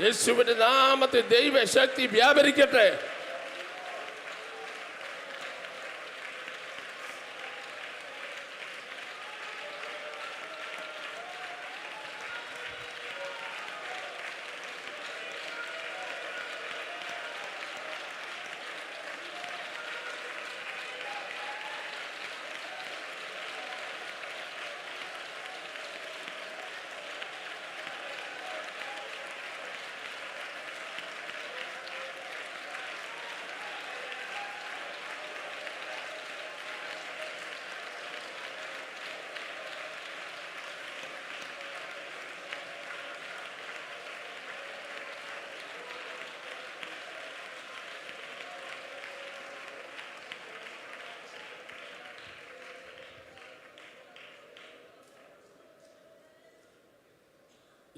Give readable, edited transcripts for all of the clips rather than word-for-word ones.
യേശുവിന്റെ നാമത്തിൽ ദൈവശക്തി വ്യാപരിക്കട്ടെ.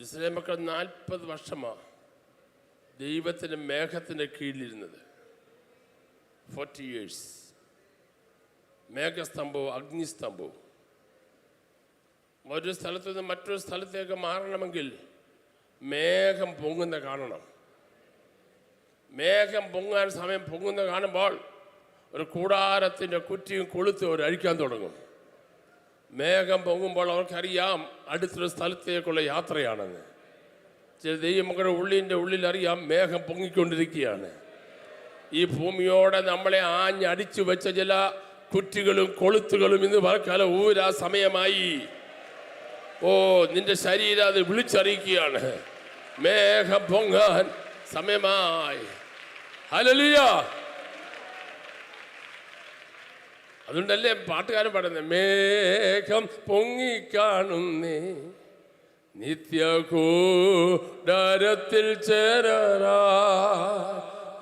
ഇസ്രായേൽ മക്കൾ 40 വർഷമാണ് ദൈവത്തിൻ്റെ മേഘത്തിൻ്റെ കീഴിലിരുന്നത്. 40 years. മേഘസ്തംഭവും അഗ്നിസ്തംഭവും. ഒരു സ്ഥലത്തു നിന്ന് മറ്റൊരു സ്ഥലത്തേക്ക് മാറണമെങ്കിൽ മേഘം പൊങ്ങുന്ന കാണണം. മേഘം പൊങ്ങാൻ സമയം പൊങ്ങുന്ന കാണുമ്പോൾ ഒരു കൂടാരത്തിൻ്റെ കുറ്റിയും കൊളുത്തും അവർ അഴിക്കാൻ തുടങ്ങും. മേഘം പൊങ്ങുമ്പോൾ അവർക്കറിയാം അടുത്തൊരു സ്ഥലത്തേക്കുള്ള യാത്രയാണെന്ന്. ചില ദൈവമക്കളുടെ ഉള്ളിൻ്റെ അറിയാം മേഘം പൊങ്ങിക്കൊണ്ടിരിക്കുകയാണ്. ഈ ഭൂമിയോടെ നമ്മളെ ആഞ്ഞടിച്ചു വെച്ച ചില കുറ്റികളും കൊളുത്തുകളും ഇന്ന് പലക്കാലം ഊരാ സമയമായി. ഓ, നിന്റെ ശരീരം അത് വിളിച്ചറിയിക്കുകയാണ്. മേഘം പൊങ്ങാൻ സമയമായി. ഹല്ലേലൂയ. അതുകൊണ്ടല്ലേ പാട്ടുകാരൻ പാടുന്നത്, മേഘം പൊങ്ങിക്കാണുന്നേ നിത്യകൂടാരത്തിൽ ചേരാ.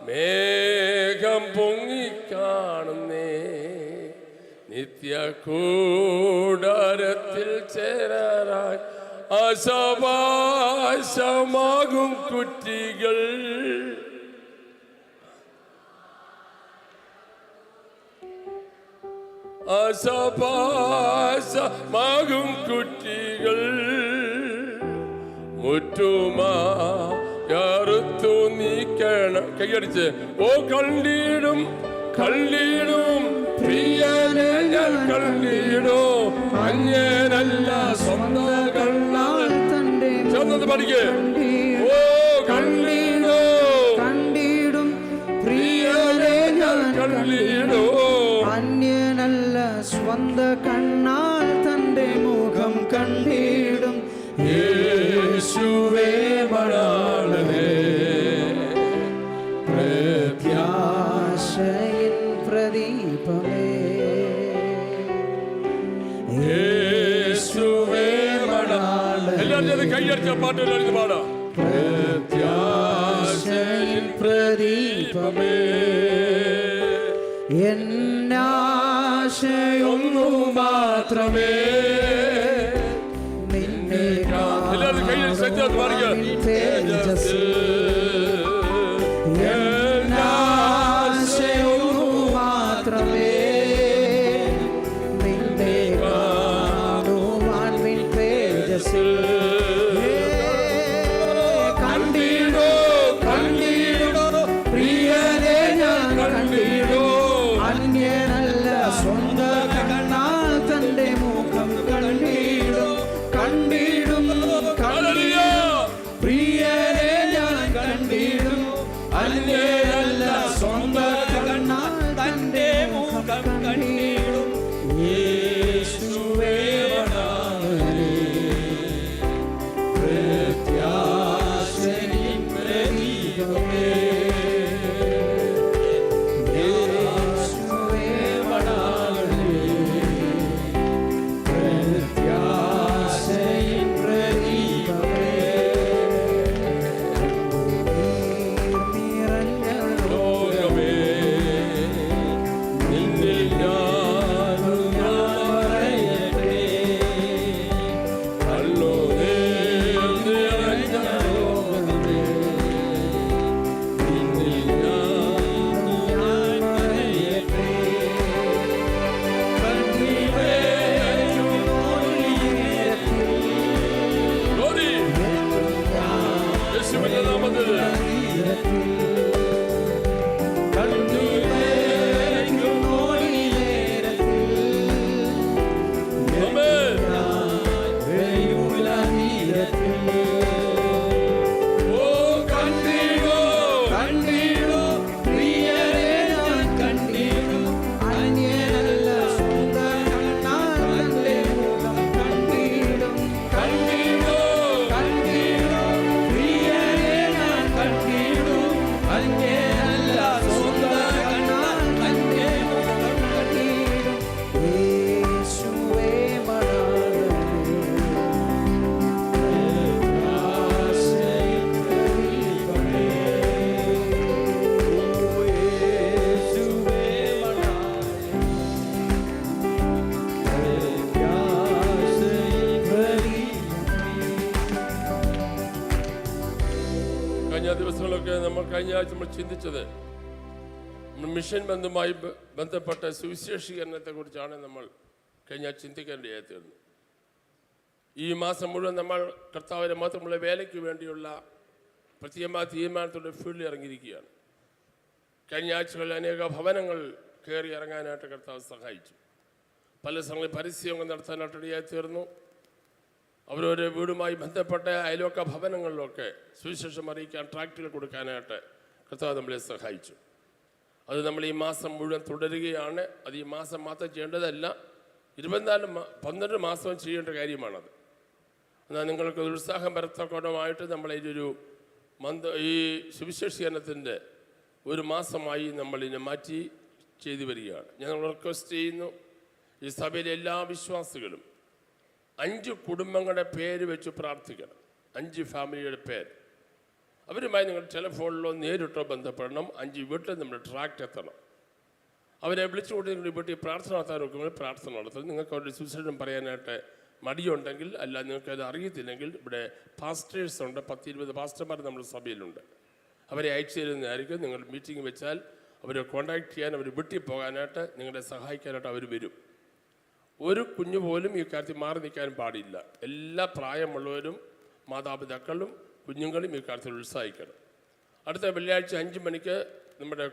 മേഘം പൊങ്ങിക്കാണുന്നേ നിത്യകൂടാരത്തിൽ ചേരാൻ ആശാപാശമാകും കുറ്റികൾ ആശാപാശമാകും കുറ്റികൾ മുറ്റുമാറുത്തു നീക്കണം. കൈയടിച്ച് ഓ കണ്ടിടും കണ്ടിടും പ്രിയനെ ഞാൻ കണ്ടിടും അന്യനല്ല സ്വന്തം കണ്ണാൽ ചെന്നത് പഠിക്കേ. ഓ കണ്ടിടും കണ്ടിടും പ്രിയനെ ഞാൻ കണ്ടിടും അന്യനല്ല സ്വന്ത കണ്ണാൽ തന്റെ മുഖം കണ്ടിടും. യേശുവേ മണാളനേ പ്രത്യാശയിൻ പ്രദീപമേ യേശുവേ മണാളനേ. എല്ലാവരും കൈയടിച്ച പാട്ട് എല്ലാവരും പാടാം. പ്രത്യാശയിൻ പ്രദീപമേ എന്നാശയൊന്നു മാത്രമേ നിന്നെ തേജസ്. എന്നാശയൊന്നു മാത്രമേ നിന്നെ കാണുവാൻ നിൻ തേജസ്. കണ്ടിടോ കണ്ടിടോ പ്രിയരെ ഞാൻ കണ്ടിടോ അന്യനല്ല സ്വന്ത കണ്ണാൽ തന്റെ മുഖം കണ്ടിടും. കണ്ടിടും കണ്ടിടും പ്രിയരെ ഞാൻ കണ്ടിടും അന്യനല്ല സ്വന്ത കണ്ണാൽ തന്റെ മുഖം കണ്ടിടും. യേശുവേ വണങ്ങുന്നേ പ്രത്യാശയിൻ പ്രദീപമേ യേശുവേ വണങ്ങുന്നേ നമുക്ക് കഴിഞ്ഞ ആഴ്ച നമ്മൾ ചിന്തിച്ചത് മിഷൻ ബന്ധവുമായി ബന്ധപ്പെട്ട സുവിശേഷീകരണത്തെക്കുറിച്ചാണ് നമ്മൾ കഴിഞ്ഞ ചിന്തിക്കേണ്ടതായി തീർന്നു. ഈ മാസം മുഴുവൻ നമ്മൾ കർത്താവിനെ മാത്രമുള്ള വേലയ്ക്ക് വേണ്ടിയുള്ള പ്രത്യേകമായ തീരുമാനത്തോടെ ഫീൽഡിൽ ഇറങ്ങിയിരിക്കുകയാണ്. കഴിഞ്ഞ ആഴ്ചകളിൽ അനേക ഭവനങ്ങൾ കയറി ഇറങ്ങാനായിട്ട് കർത്താവ് സഹായിച്ചു. പല സ്ഥലങ്ങളിൽ പരസ്യങ്ങൾ നടത്താനായിട്ട് ഇടയായി തീർന്നു. അവരവരുടെ വീടുമായി ബന്ധപ്പെട്ട അയൽവക്ക ഭവനങ്ങളിലൊക്കെ സുവിശേഷം അറിയിക്കാൻ ട്രാക്റ്റുകൾ കൊടുക്കാനായിട്ട് കർത്താവ് നമ്മളെ സഹായിച്ചു. അത് നമ്മൾ ഈ മാസം മുഴുവൻ തുടരുകയാണ്. അത് ഈ മാസം മാത്രം ചെയ്യേണ്ടതല്ല, 12 മാസവും ചെയ്യേണ്ട കാര്യമാണത്. എന്നാൽ നിങ്ങൾക്ക് ഉത്സാഹം വരത്തക്കോണമായിട്ട് നമ്മൾ ഈ സുവിശേഷീകരണത്തിൻ്റെ ഒരു മാസമായി നമ്മളിനെ മാറ്റി ചെയ്തു വരികയാണ്. ഞങ്ങൾ റിക്വസ്റ്റ് ചെയ്യുന്നു, ഈ സഭയിലെ എല്ലാ വിശ്വാസികളും 5 കുടുംബങ്ങളുടെ പേര് വെച്ച് പ്രാർത്ഥിക്കണം. 5 ഫാമിലിയുടെ പേര്. അവരുമായി നിങ്ങൾ ടെലിഫോണിലോ നേരിട്ടോ ബന്ധപ്പെടണം. 5 വീട്ടിൽ നമ്മുടെ ട്രാക്റ്റ് എത്തണം. അവരെ വിളിച്ചുകൊണ്ട് നിങ്ങൾ വീട്ടിൽ പ്രാർത്ഥന നടത്താൻ നോക്കുമ്പോൾ പ്രാർത്ഥന നടത്തും. നിങ്ങൾക്ക് അവരുടെ സുവിശേഷം പറയാനായിട്ട് മടിയുണ്ടെങ്കിൽ, അല്ല നിങ്ങൾക്കത് അറിയത്തില്ലെങ്കിൽ, ഇവിടെ പാസ്റ്റേഴ്സ് ഉണ്ട്. 10-20 പാസ്റ്റർമാർ നമ്മുടെ സഭയിലുണ്ട്. അവരെ അയച്ചു തരുന്നതായിരിക്കും. നിങ്ങൾ മീറ്റിംഗ് വെച്ചാൽ അവരെ കോൺടാക്ട് ചെയ്യാൻ, അവർ വീട്ടിൽ പോകാനായിട്ട്, നിങ്ങളെ സഹായിക്കാനായിട്ട് അവർ വരും. ഒരു കുഞ്ഞു പോലും ഈ കാര്യത്തിൽ മാറി നിൽക്കാൻ പാടില്ല. എല്ലാ പ്രായമുള്ളവരും മാതാപിതാക്കളും കുഞ്ഞുങ്ങളും ഈ കാര്യത്തിൽ ഉത്സാഹിക്കണം. അടുത്ത വെള്ളിയാഴ്ച 5 മണിക്ക് നമ്മുടെ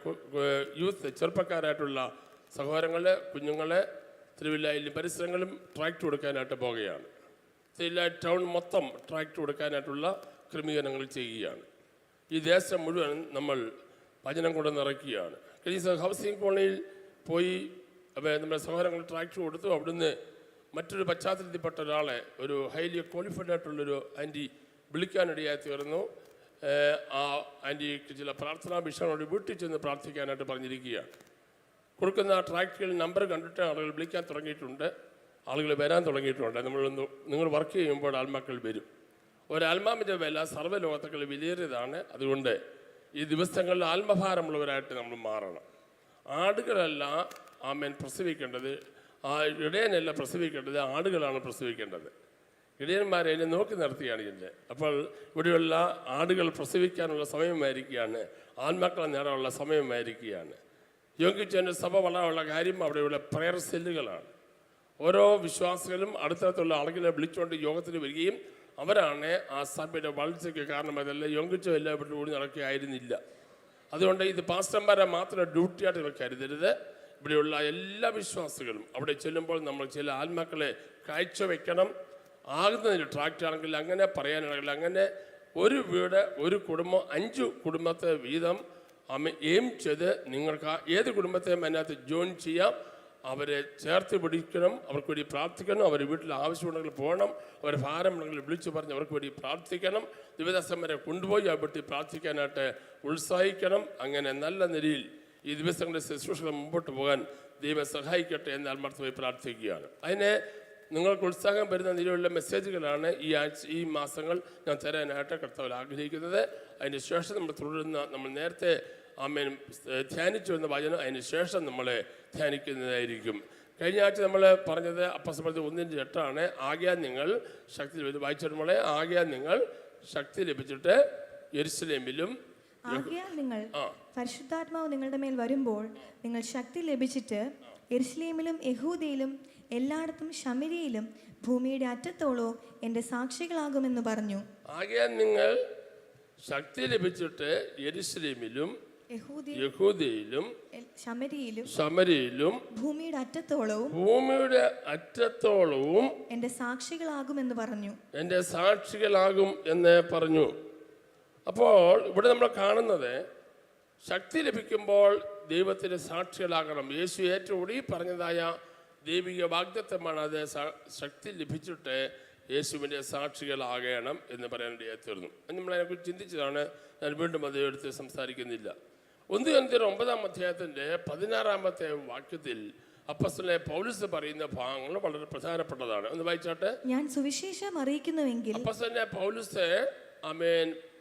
യൂത്ത് ചെറുപ്പക്കാരായിട്ടുള്ള സഹോദരങ്ങളെ, കുഞ്ഞുങ്ങളെ തിരുവല്ലായിലും പരിസരങ്ങളും ട്രാക്റ്റ് കൊടുക്കാനായിട്ട് പോകുകയാണ്. തിരുവല്ല ടൗൺ മൊത്തം ട്രാക്റ്റ് കൊടുക്കാനായിട്ടുള്ള ക്രമീകരണങ്ങൾ ചെയ്യുകയാണ്. ഈ ദേശം മുഴുവൻ നമ്മൾ ഭജനം കൊണ്ട് നിറയ്ക്കുകയാണ്. കഴിഞ്ഞ ഹൗസിംഗ് കോളനിയിൽ പോയി നമ്മുടെ സഹോദരങ്ങൾ ട്രാക്റ്റ് കൊടുത്തു. അവിടുന്ന് മറ്റൊരു പശ്ചാത്തലത്തിൽപ്പെട്ട ഒരാളെ, ഒരു ഹൈലി ക്വാളിഫൈഡ് ആയിട്ടുള്ളൊരു ആൻറ്റി വിളിക്കാനിടയായി തീർന്നു. ആ ആൻറ്റിക്ക് ചില പ്രാർത്ഥനാ വിഷയങ്ങളോട് വീട്ടിൽ ചെന്ന് പ്രാർത്ഥിക്കാനായിട്ട് പറഞ്ഞിരിക്കുകയാണ്. കൊടുക്കുന്ന ട്രാക്റ്റുകളിൽ നമ്പർ കണ്ടിട്ട് ആളുകൾ വിളിക്കാൻ തുടങ്ങിയിട്ടുണ്ട്, ആളുകൾ വരാൻ തുടങ്ങിയിട്ടുണ്ട്. നിങ്ങൾ വർക്ക് ചെയ്യുമ്പോൾ ആത്മാക്കൾ വരും. ഒരാത്മാവിൻ്റെ വില സർവ്വലോകത്തേക്കാൾ വിലയേറിയതാണ്. അതുകൊണ്ട് ഈ ദിവസങ്ങളിൽ ആത്മഭാരമുള്ളവരായിട്ട് നമ്മൾ മാറണം. ആടുകളല്ല പ്രസവിക്കേണ്ടത്, ഇടയനല്ല പ്രസവിക്കേണ്ടത്, ആടുകളാണ് പ്രസവിക്കേണ്ടത്. ഇടയന്മാരെ അതിനെ നോക്കി നിർത്തിയാണ് ഇതിൻ്റെ. അപ്പോൾ ഇവിടെയുള്ള ആടുകൾ പ്രസവിക്കാനുള്ള സമയമായിരിക്കുകയാണ്, ആത്മാക്കളെ നേടാനുള്ള സമയമായിരിക്കുകയാണ്. യോഗ്യച്ചൻ്റെ സഭ വളരാനുള്ള കാര്യം അവിടെയുള്ള പ്രയർ സെല്ലുകളാണ്. ഓരോ വിശ്വാസികളും അടുത്തടുത്തുള്ള ആളുകളെ വിളിച്ചുകൊണ്ട് യോഗത്തിന് വരികയും അവരാണ് ആ സഭയുടെ വളർച്ചയ്ക്ക് കാരണം. അതല്ല യോഗ്യച്ചോ എല്ലാവരും കൂടി നടക്കുകയായിരുന്നില്ല. അതുകൊണ്ട് ഇത് പാസ്റ്റർമാരെ മാത്രം ഡ്യൂട്ടിയായിട്ട് നിങ്ങൾ കരുതരുത്. ഇവിടെയുള്ള എല്ലാ വിശ്വാസികളും അവിടെ ചെല്ലുമ്പോൾ നമ്മൾ ചില ആത്മാക്കളെ കാഴ്ചവെക്കണം. ആകുന്നതിന് ട്രാക്റ്റ് ആണെങ്കിൽ അങ്ങനെ പറയാനാണെങ്കിൽ അങ്ങനെ ഒരു വീട്, ഒരു കുടുംബം, 5 കുടുംബത്തെ വീതം എയിം ചെയ്ത് നിങ്ങൾക്ക് ഏത് കുടുംബത്തെയും അതിനകത്ത് ജോയിൻ ചെയ്യാം. അവരെ ചേർത്ത് പിടിക്കണം, അവർക്ക് വേണ്ടി പ്രാർത്ഥിക്കണം. അവർ വീട്ടിൽ ആവശ്യമുണ്ടെങ്കിൽ പോകണം, അവർ ഭാരമുണ്ടെങ്കിൽ വിളിച്ചു പറഞ്ഞ് അവർക്ക് വേണ്ടി പ്രാർത്ഥിക്കണം. ദിവസം വരെ കൊണ്ടുപോയി ആ വീട്ടിൽ പ്രാർത്ഥിക്കാനായിട്ട് ഉത്സാഹിക്കണം. അങ്ങനെ നല്ല നിലയിൽ ഈ ദിവസങ്ങളുടെ ശുശ്രൂഷകൾ മുമ്പോട്ട് പോകാൻ ദൈവം സഹായിക്കട്ടെ എന്ന് ആത്മാർത്ഥമായി പ്രാർത്ഥിക്കുകയാണ്. അതിനെ നിങ്ങൾക്ക് ഉത്സാഹം വരുന്ന നിലയിലുള്ള മെസ്സേജുകളാണ് ഈ മാസങ്ങൾ ഞാൻ തരാനായിട്ട് കർത്താവിൽ ആഗ്രഹിക്കുന്നത്. അതിന് ശേഷം നമ്മൾ തുടരുന്ന, നമ്മൾ നേരത്തെ ധ്യാനിച്ചു വന്ന വചനം അതിന് ശേഷം നമ്മളെ ധ്യാനിക്കുന്നതായിരിക്കും. കഴിഞ്ഞ ആഴ്ച നമ്മൾ പറഞ്ഞത് അപ്പോസ്തലപ്രവൃത്തി 1:8 ആകയാൽ നിങ്ങൾ ശക്തി വായിച്ചിട്ടുമ്പോൾ, ആകയാൽ നിങ്ങൾ ശക്തി ലഭിച്ചിട്ട് യെരുശലേമിലും നിങ്ങൾ പരിശുദ്ധാത്മാവ് നിങ്ങളുടെ മേൽ വരുമ്പോൾ നിങ്ങൾ ശക്തി ലഭിച്ചിട്ട് യെരുശലേമിലും യഹൂദയിലും എല്ലായിടത്തും ശമര്യയിലും ഭൂമിയുടെ അറ്റത്തോളവും എൻ്റെ സാക്ഷികളാകുമെന്ന് പറഞ്ഞു. ആകയാൽ നിങ്ങൾ ശക്തി ലഭിച്ചിട്ട് യെരുശലേമിലും യഹൂദയിലും ശമര്യയിലും ഭൂമിയുടെ അറ്റത്തോളവും എൻ്റെ സാക്ഷികളാകുമെന്ന് പറഞ്ഞു. എൻ്റെ സാക്ഷികളാകും എന്ന് പറഞ്ഞു. അപ്പോൾ ഇവിടെ നമ്മൾ കാണുന്നത് ശക്തി ലഭിക്കുമ്പോൾ ദൈവത്തിന് സാക്ഷികളാകണം. യേശു ഏറ്റവും ഒടുവിൽ പറഞ്ഞതായ ദൈവിക വാഗ്ദത്തമാണ് അത്. ശക്തി ലഭിച്ചിട്ട് യേശുവിൻ്റെ സാക്ഷികളാകണം എന്ന് പറയാനിടയായി തീർന്നു. നമ്മളതിനെക്കുറിച്ച് ചിന്തിച്ചതാണ്. ഞാൻ വീണ്ടും അത് എടുത്ത് സംസാരിക്കുന്നില്ല. 1 കൊരിന്ത്യർ 9 16 വാക്യത്തിൽ അപ്പോസ്തലനായ പൗലോസ് പറയുന്ന ഭാഗങ്ങൾ വളരെ പ്രധാനപ്പെട്ടതാണ്. ഒന്ന് വായിച്ചാട്ടെ. ഞാൻ സുവിശേഷം അറിയിക്കുന്നുവെങ്കിൽ അപ്പോസ്തലനായ പൗലോസ്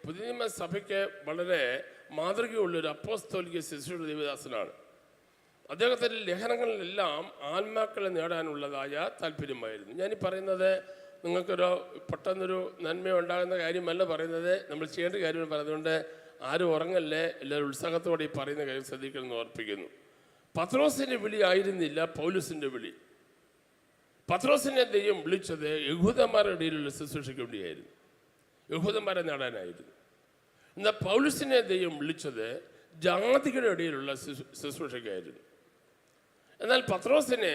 പുതിയ നിയമ സഭയ്ക്ക് വളരെ മാതൃകയുള്ളൊരു അപ്പോസ്തോലിക ശുശ്രൂഷ ദൈവദാസനാണ്. അദ്ദേഹത്തിൻ്റെ ലേഖനങ്ങളിലെല്ലാം ആത്മാക്കളെ നേടാനുള്ളതായ താല്പര്യമായിരുന്നു. ഞാനീ പറയുന്നത് നിങ്ങൾക്കൊരു പെട്ടെന്നൊരു നന്മ ഉണ്ടാകുന്ന കാര്യമല്ല പറയുന്നത്, നമ്മൾ ചെയ്യേണ്ട കാര്യമാണ് പറയുന്നത്. ആരും ഉറങ്ങല്ലേ, എല്ലാവരും ഉത്സാഹത്തോടെ ഈ പറയുന്ന കാര്യം ശ്രദ്ധിക്കണമെന്ന് ഓർപ്പിക്കുന്നു. പത്രോസിൻ്റെ വിളി ആയിരുന്നില്ല പൗലോസിൻ്റെ വിളി. പത്രോസിനെ ദൈവം വിളിച്ചത് യഹൂദന്മാരുടെ ഇടയിലുള്ള ശുശ്രൂഷയ്ക്ക് വേണ്ടിയായിരുന്നു, യഹൂദന്മാരെ നേടാനായിരുന്നു. എന്നാൽ പൗലോസിനെ ദൈവം വിളിച്ചത് ജാതികളുടെ ഇടയിലുള്ള ശുശ്രൂഷയ്ക്കായിരുന്നു. എന്നാൽ പത്രോസിനെ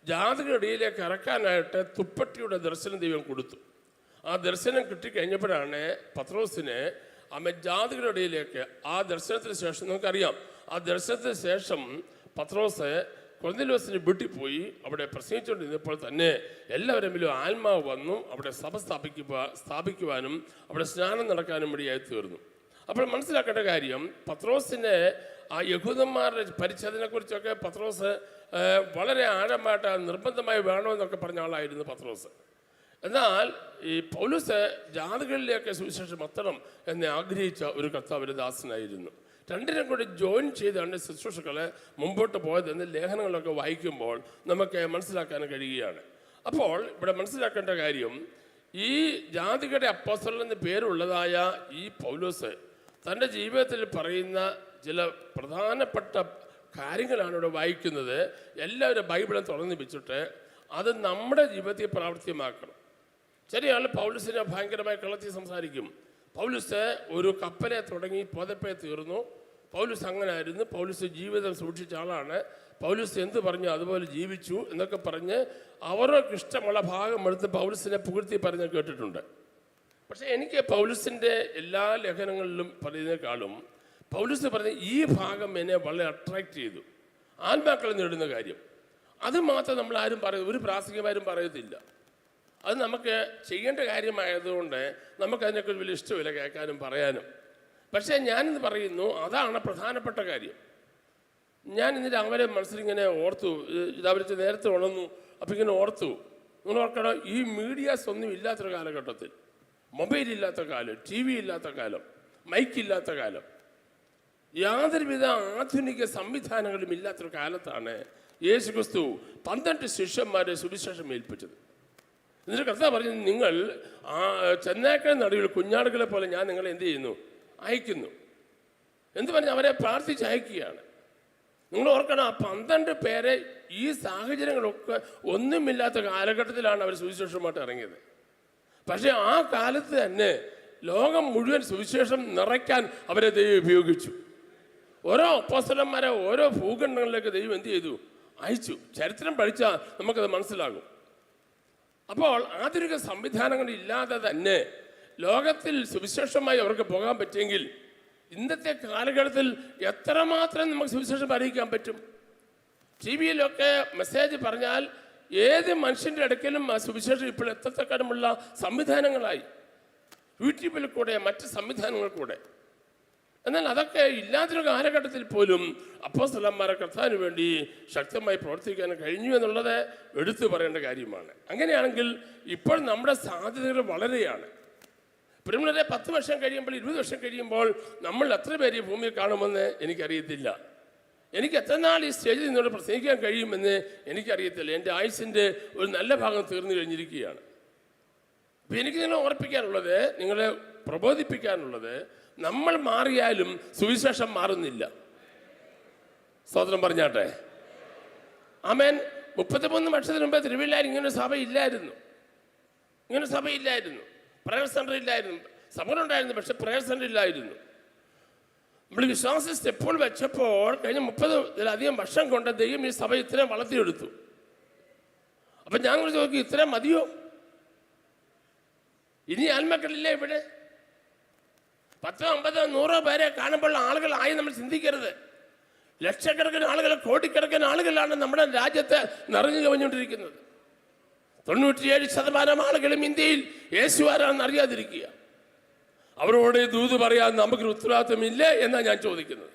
ജാതികളുടെ ഇടയിലേക്ക് ഇറക്കാനായിട്ട് തുപ്പട്ടിയുടെ ദർശനം ദൈവം കൊടുത്തു. ആ ദർശനം കിട്ടിക്കഴിഞ്ഞപ്പോഴാണ് പത്രോസിനെ ജാതികളുടെ ഇടയിലേക്ക്, ആ ദർശനത്തിന് ശേഷം നമുക്കറിയാം, ആ ദർശനത്തിന് ശേഷം പത്രോസ് കൊർന്നേലിയോസിന്റെ വീട്ടിൽ പോയി അവിടെ പ്രസംഗിച്ചുകൊണ്ടിരുന്നപ്പോൾ തന്നെ എല്ലാവരും ആത്മാവ് വന്നു അവിടെ സഭ സ്ഥാപിക്കുവാനും അവിടെ സ്നാനം നടക്കാനും വേണ്ടിയായി തീർന്നു. അപ്പോൾ മനസ്സിലാക്കേണ്ട കാര്യം, പത്രോസിനെ ആ യഹൂദന്മാരുടെ പരിച്ഛേദനെക്കുറിച്ചൊക്കെ പത്രോസ് വളരെ ആഴമായിട്ട് നിർബന്ധമായി വേണമെന്നൊക്കെ പറഞ്ഞ ആളായിരുന്നു പത്രോസ്. എന്നാൽ ഈ പൗലോസ് ജാതികളിലേക്ക് സുവിശേഷം എത്തണം എന്ന് ആഗ്രഹിച്ച ഒരു കർത്താവിൻ്റെ ദാസനായിരുന്നു. രണ്ടിനും കൂടി ജോയിൻ ചെയ്താണ് ശുശ്രൂഷകളെ മുമ്പോട്ട് പോയതെന്ന് ലേഖനങ്ങളൊക്കെ വായിക്കുമ്പോൾ നമുക്ക് മനസ്സിലാക്കാൻ കഴിയുകയാണ്. അപ്പോൾ ഇവിടെ മനസ്സിലാക്കേണ്ട കാര്യം, ഈ ജാതികളുടെ അപ്പോസ്തലൻ എന്ന് പേരുള്ളതായ ഈ പൗലോസ് തൻ്റെ ജീവിതത്തിൽ പറയുന്ന ചില പ്രധാനപ്പെട്ട കാര്യങ്ങളാണ് ഇവിടെ വായിക്കുന്നത്. എല്ലാവരും ബൈബിളും തുറന്നു വെച്ചിട്ട് അത് നമ്മുടെ ജീവിതത്തിൽ പ്രാവർത്തികമാക്കണം. ചില ആൾ പൗലോസിനെ ഭയങ്കരമായി കളത്തി സംസാരിക്കും. പൗലോസ് ഒരു കപ്പലെ തുടങ്ങി പോതപ്പേ തീർന്നു, പൗലോസ് അങ്ങനെ ആയിരുന്നു, പൗലോസ് ജീവിതം സൂക്ഷിച്ച ആളാണ്, പൗലോസ് എന്ത് പറഞ്ഞു അതുപോലെ ജീവിച്ചു എന്നൊക്കെ പറഞ്ഞ് അവർക്ക് ഇഷ്ടമുള്ള ഭാഗം എടുത്ത് പൗലോസിനെ പുകഴ്ത്തി പറഞ്ഞ് കേട്ടിട്ടുണ്ട്. പക്ഷേ എനിക്ക് പൗലോസിൻ്റെ എല്ലാ ലേഖനങ്ങളിലും പറയുന്നതിനേക്കാളും പൗലോസ് പറഞ്ഞ ഈ ഭാഗം എന്നെ വളരെ അട്രാക്റ്റ് ചെയ്തു. ആത്മാക്കളെ നേടുന്ന കാര്യം അത് മാത്രം നമ്മൾ ആരും ഒരു പ്രാസംഗികമാരും പറയത്തില്ല. അത് നമുക്ക് ചെയ്യേണ്ട കാര്യമായതുകൊണ്ട് നമുക്കതിനെക്കുറിച്ച് വലിയ ഇഷ്ടമില്ല കേൾക്കാനും പറയാനും. പക്ഷേ ഞാനിന്ന് പറയുന്നു, അതാണ് പ്രധാനപ്പെട്ട കാര്യം. ഞാൻ ഇന്ന് രാവിലെ മനസ്സിലിങ്ങനെ ഓർത്തു, രാവിലെ നേരത്തെ ഉണർന്നു, അപ്പം ഇങ്ങനെ ഓർത്തു, നിങ്ങൾ ഓർക്കണം, ഈ മീഡിയാസ് ഒന്നും ഇല്ലാത്തൊരു കാലഘട്ടത്തിൽ, മൊബൈൽ ഇല്ലാത്ത കാലം, TV ഇല്ലാത്ത കാലം, മൈക്കില്ലാത്ത കാലം, യാതൊരുവിധ ആധുനിക സംവിധാനങ്ങളും ഇല്ലാത്തൊരു കാലത്താണ് യേശുക്രിസ്തു 12 ശിഷ്യന്മാരെ സുവിശേഷം ഏൽപ്പിച്ചത്. എന്നിട്ട് കർത്താവ് പറഞ്ഞു, നിങ്ങൾ ചെന്നൈക്കൽ നടുവിൽ കുഞ്ഞാടുകളെ പോലെ ഞാൻ നിങ്ങളെ എന്ത് ചെയ്യുന്നു, അയക്കുന്നു എന്ന് പറഞ്ഞ് അവരെ പ്രാർത്ഥിച്ച് അയക്കുകയാണ്. നിങ്ങൾ ഓർക്കണം, ആ 12 പേരെ ഈ സാഹചര്യങ്ങളൊക്കെ ഒന്നുമില്ലാത്ത കാലഘട്ടത്തിലാണ് അവർ സുവിശേഷമായിട്ട് ഇറങ്ങിയത്. പക്ഷെ ആ കാലത്ത് തന്നെ ലോകം മുഴുവൻ സുവിശേഷം നിറയ്ക്കാൻ അവരെ ദൈവം ഉപയോഗിച്ചു. ഓരോ അപ്പോസ്തലന്മാരെ ഓരോ ഭൂഖണ്ഡങ്ങളിലേക്ക് ദൈവം എന്ത് ചെയ്തു, അയച്ചു. ചരിത്രം പഠിച്ചാൽ നമുക്കത് മനസ്സിലാകും. അപ്പോൾ ആധുനിക സംവിധാനങ്ങൾ ഇല്ലാതെ തന്നെ ലോകത്തിൽ സുവിശേഷമായി അവർക്ക് പോകാൻ പറ്റിയെങ്കിൽ ഇന്നത്തെ കാലഘട്ടത്തിൽ എത്രമാത്രം നമുക്ക് സുവിശേഷം അറിയിക്കാൻ പറ്റും. TV യിലൊക്കെ മെസ്സേജ് പറഞ്ഞാൽ ഏത് മനുഷ്യൻ്റെ ഇടയ്ക്കലും ആ സുവിശേഷം ഇപ്പോൾ എത്തത്തക്കടമുള്ള സംവിധാനങ്ങളായി, യൂട്യൂബിൽ കൂടെ മറ്റ് സംവിധാനങ്ങൾ കൂടെ. എന്നാൽ അതൊക്കെ ഇല്ലാത്തൊരു കാലഘട്ടത്തിൽ പോലും അപ്പോസ്തലന്മാരെ കർത്താവിന് വേണ്ടി ശക്തമായി പ്രവർത്തിക്കാൻ കഴിഞ്ഞു എന്നുള്ളത് എടുത്തു പറയേണ്ട കാര്യമാണ്. അങ്ങനെയാണെങ്കിൽ ഇപ്പോൾ നമ്മുടെ സാധ്യതകൾ വളരെയാണ്. പ്രിയമുള്ളവരെ, 10 വർഷം കഴിയുമ്പോൾ 20 വർഷം കഴിയുമ്പോൾ നമ്മൾ എത്ര പേര് ഈ ഭൂമിയിൽ കാണുമെന്ന് എനിക്കറിയത്തില്ല. എനിക്ക് എത്ര നാൾ ഈ സ്റ്റേജിൽ നിന്നോട് പ്രസംഗിക്കാൻ കഴിയുമെന്ന് എനിക്കറിയത്തില്ല. എൻ്റെ ആയുസിൻ്റെ ഒരു നല്ല ഭാഗം തീർന്നു കഴിഞ്ഞിരിക്കുകയാണ്. അപ്പം എനിക്ക് നിങ്ങളെ ഓർപ്പിക്കാനുള്ളത്, നിങ്ങളെ പ്രബോധിപ്പിക്കാനുള്ളത്, നമ്മൾ മാറിയാലും സുവിശേഷം മാറുന്നില്ല. സ്തോത്രം പറഞ്ഞാട്ടെ, ആമേൻ. 33 വർഷത്തിന് മുമ്പ് തിരുവല്ലയിൽ ഇങ്ങനെ സഭയില്ലായിരുന്നു, പ്രയർ സെൻ്റർ ഇല്ലായിരുന്നു. സഭകളുണ്ടായിരുന്നു, പക്ഷെ പ്രയർ സെൻ്റർ ഇല്ലായിരുന്നു. നമ്മൾ വിശ്വാസ സ്റ്റെപ്പുകൾ വെച്ചപ്പോൾ കഴിഞ്ഞ 30-ലധികം വർഷം കൊണ്ട് ദൈവം ഈ സഭ ഇത്രയും വളർത്തിയെടുത്തു. അപ്പം ഞാൻ ചോദിക്കും, ഇത്രയും മതിയോ? ഇനി ആത്മാക്കളില്ലേ ഇവിടെ? 10, 50, 100 പേരെ കാണുമ്പോൾ ആളുകളായി നമ്മൾ ചിന്തിക്കരുത്. ലക്ഷക്കണക്കിന് ആളുകൾ, കോടിക്കണക്കിന് ആളുകളാണ് നമ്മുടെ രാജ്യത്ത് നിറഞ്ഞു കവിഞ്ഞുകൊണ്ടിരിക്കുന്നത്. 97% ആളുകളും ഇന്ത്യയിൽ യേശുവാരാണെന്ന് അറിയാതിരിക്കുക. അവരോട് ദൂത് പറയാൻ നമുക്കൊരു ഉത്തരവാദിത്വമില്ലേ എന്നാണ് ഞാൻ ചോദിക്കുന്നത്.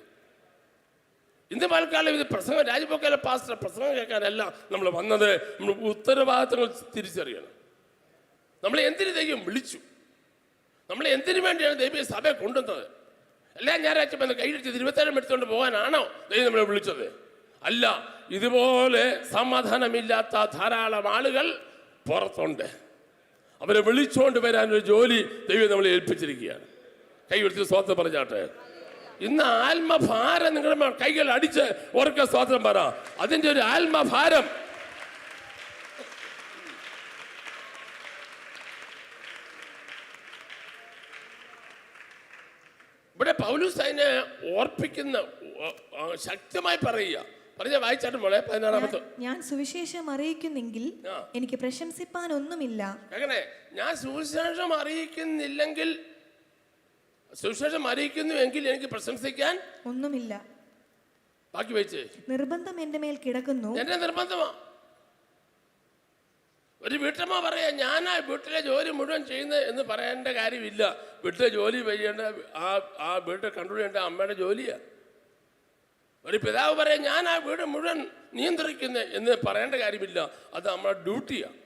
ഇന്ന് പൽക്കാലം ഇത് പ്രസംഗം, രാജ്യപ്പൊക്കാല പാസ്റ്റർ പ്രസംഗം കേൾക്കാനല്ല നമ്മൾ വന്നത്. നമ്മൾ ഉത്തരവാദിത്തങ്ങൾ തിരിച്ചറിയണം. നമ്മളെ എന്തിനു ദൈവം വിളിച്ചു, നമ്മളെ എന്തിനു വേണ്ടിയാണ് ദൈവം സഭയെ കൊണ്ടുവന്നത്? എല്ലാ ഞായറാഴ്ച വന്ന് കൈയിടിച്ച് 27 എടുത്തുകൊണ്ട് പോകാനാണോ ദൈവം നമ്മളെ വിളിച്ചത്? അല്ല. ഇതുപോലെ സമാധാനമില്ലാത്ത ധാരാളം ആളുകൾ പുറത്തുണ്ട്. അവരെ വിളിച്ചുകൊണ്ട് വരാനൊരു ജോലി ദൈവം നമ്മളെ ഏൽപ്പിച്ചിരിക്കുകയാണ്. കൈ എടുത്ത് സ്തോത്രം പറഞ്ഞാട്ടെ. ഇന്ന് ആത്മഭാരം നിങ്ങളുടെ കൈകൾ അടിച്ച് ഉറക്കെ സ്തോത്രം പറ. അതിന്റെ ഒരു ആത്മഭാരം. ഇവിടെ പൗലോസ് അതിനെ ഓർപ്പിക്കുന്ന ശക്തമായി പറയുക. പറഞ്ഞ വായിച്ചാട്ട് മോളെ 16. ഞാൻ സുവിശേഷം അറിയിക്കുന്നെങ്കിൽ എനിക്ക് പ്രശംസിപ്പാൻ ഒന്നുമില്ല. എങ്ങനെ? ഞാൻ സുവിശേഷം അറിയിക്കുന്നില്ലെങ്കിൽ, സുവിശേഷം അറിയിക്കുന്നുവെങ്കിൽ എനിക്ക് പ്രശംസിക്കാൻ ഒന്നുമില്ല. ബാക്കി വെച്ച് നിർബന്ധം എന്റെ മേൽ കിടക്കുന്നു. എന്റെ നിർബന്ധമാ. ഒരു വീട്ടമ്മ പറയാ ഞാനാ വീട്ടിലെ ജോലി മുഴുവൻ ചെയ്യുന്നത് എന്ന് പറയേണ്ട കാര്യമില്ല. വീട്ടിലെ ജോലി ചെയ്യേണ്ട ആ വീട്ടിൽ കൺട്രോൾ ചെയ്യേണ്ട അമ്മയുടെ ജോലിയാ. ഒരു പിതാവ് പറയാം ഞാൻ ആ വീട് മുഴുവൻ നിയന്ത്രിക്കുന്നത് എന്ന് പറയേണ്ട കാര്യമില്ല. അത് നമ്മുടെ ഡ്യൂട്ടിയാണ്.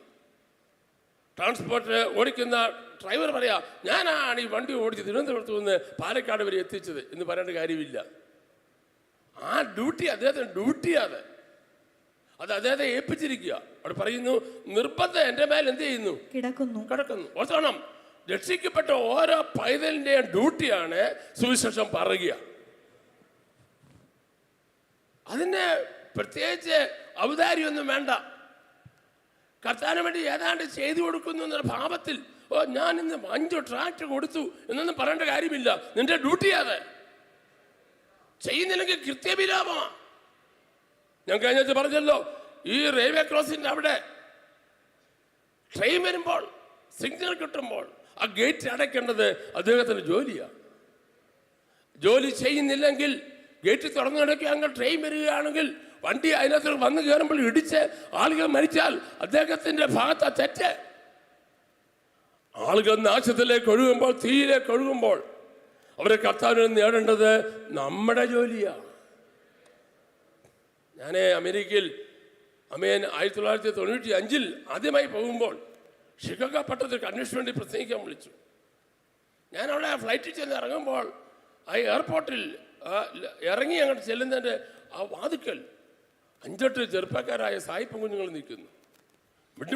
ട്രാൻസ്പോർട്ട് ഓടിക്കുന്ന ഡ്രൈവർ പറയാ ഞാനാണ് ഈ വണ്ടി ഓടിച്ച് തിരുവനന്തപുരത്ത് നിന്ന് പാലക്കാട് വരെ എത്തിച്ചത് എന്ന് പറയേണ്ട കാര്യമില്ല. ആ ഡ്യൂട്ടി അദ്ദേഹത്തിന് ഡ്യൂട്ടിയാണ്. അത് അദ്ദേഹത്തെ ഏൽപ്പിച്ചിരിക്കുക. അവിടെ പറയുന്നു നിർബന്ധം എൻ്റെ മേൽ എന്ത് ചെയ്യുന്നു? കിടക്കുന്നു. ഓർത്തോണം, രക്ഷിക്കപ്പെട്ട ഓരോ പൈതലിൻ്റെയും ഡ്യൂട്ടിയാണ് സുവിശേഷം പറയുക. അതിന് പ്രത്യേകിച്ച് ഔദാര്യമൊന്നും വേണ്ട. കർത്താവിന് വേണ്ടി ഏതാണ്ട് ചെയ്തു കൊടുക്കുന്നു എന്ന ഭാവത്തിൽ ഞാൻ ഇന്ന് 5 ട്രാക്ടർ കൊടുത്തു എന്നൊന്നും പറയേണ്ട കാര്യമില്ല. നിന്റെ ഡ്യൂട്ടിയാണ്. ചെയ്യുന്നില്ലെങ്കിൽ കൃത്യവിലോപമാണ്. ഞാൻ കഴിഞ്ഞ പറഞ്ഞല്ലോ, ഈ റെയിൽവേ ക്രോസിന്റെ അവിടെ ട്രെയിൻ വരുമ്പോൾ സിഗ്നൽ കിട്ടുമ്പോൾ ആ ഗേറ്റ് അടയ്ക്കേണ്ടത് അദ്ദേഹത്തിന്റെ ജോലിയാണ്. ജോലി ചെയ്യുന്നില്ലെങ്കിൽ ഗേറ്റ് തുറന്നു കിടക്കുകയാണെങ്കിൽ ട്രെയിൻ വരികയാണെങ്കിൽ വണ്ടി അതിനകത്ത് വന്ന് കയറുമ്പോൾ ഇടിച്ച് ആളുകൾ മരിച്ചാൽ അദ്ദേഹത്തിന്റെ ഭാഗത്ത് തെറ്റ്. ആളുകൾ നാശത്തിലേക്ക് ഒഴുകുമ്പോൾ, തീയിലേക്ക് ഒഴുകുമ്പോൾ അവരെ കർത്താവിനെ നേടേണ്ടത് നമ്മുടെ ജോലിയാണ്. ഞാൻ അമേരിക്കയിൽ 1995 ആദ്യമായി പോകുമ്പോൾ ഷിക്കാഗോ പട്ടണത്തിൽ കൺവെൻഷന് വേണ്ടി പ്രസംഗിക്കാൻ വിളിച്ചു. ഞാൻ അവിടെ ഫ്ലൈറ്റിൽ ചെന്ന് ഇറങ്ങുമ്പോൾ ആ എയർപോർട്ടിൽ ഇറങ്ങി അങ്ങോട്ട് ചെല്ലുന്നതിൻ്റെ ആ വാതുക്കൽ 5-8 ചെറുപ്പക്കാരായ സായിപ്പ് കുഞ്ഞുങ്ങൾ നിൽക്കുന്നു.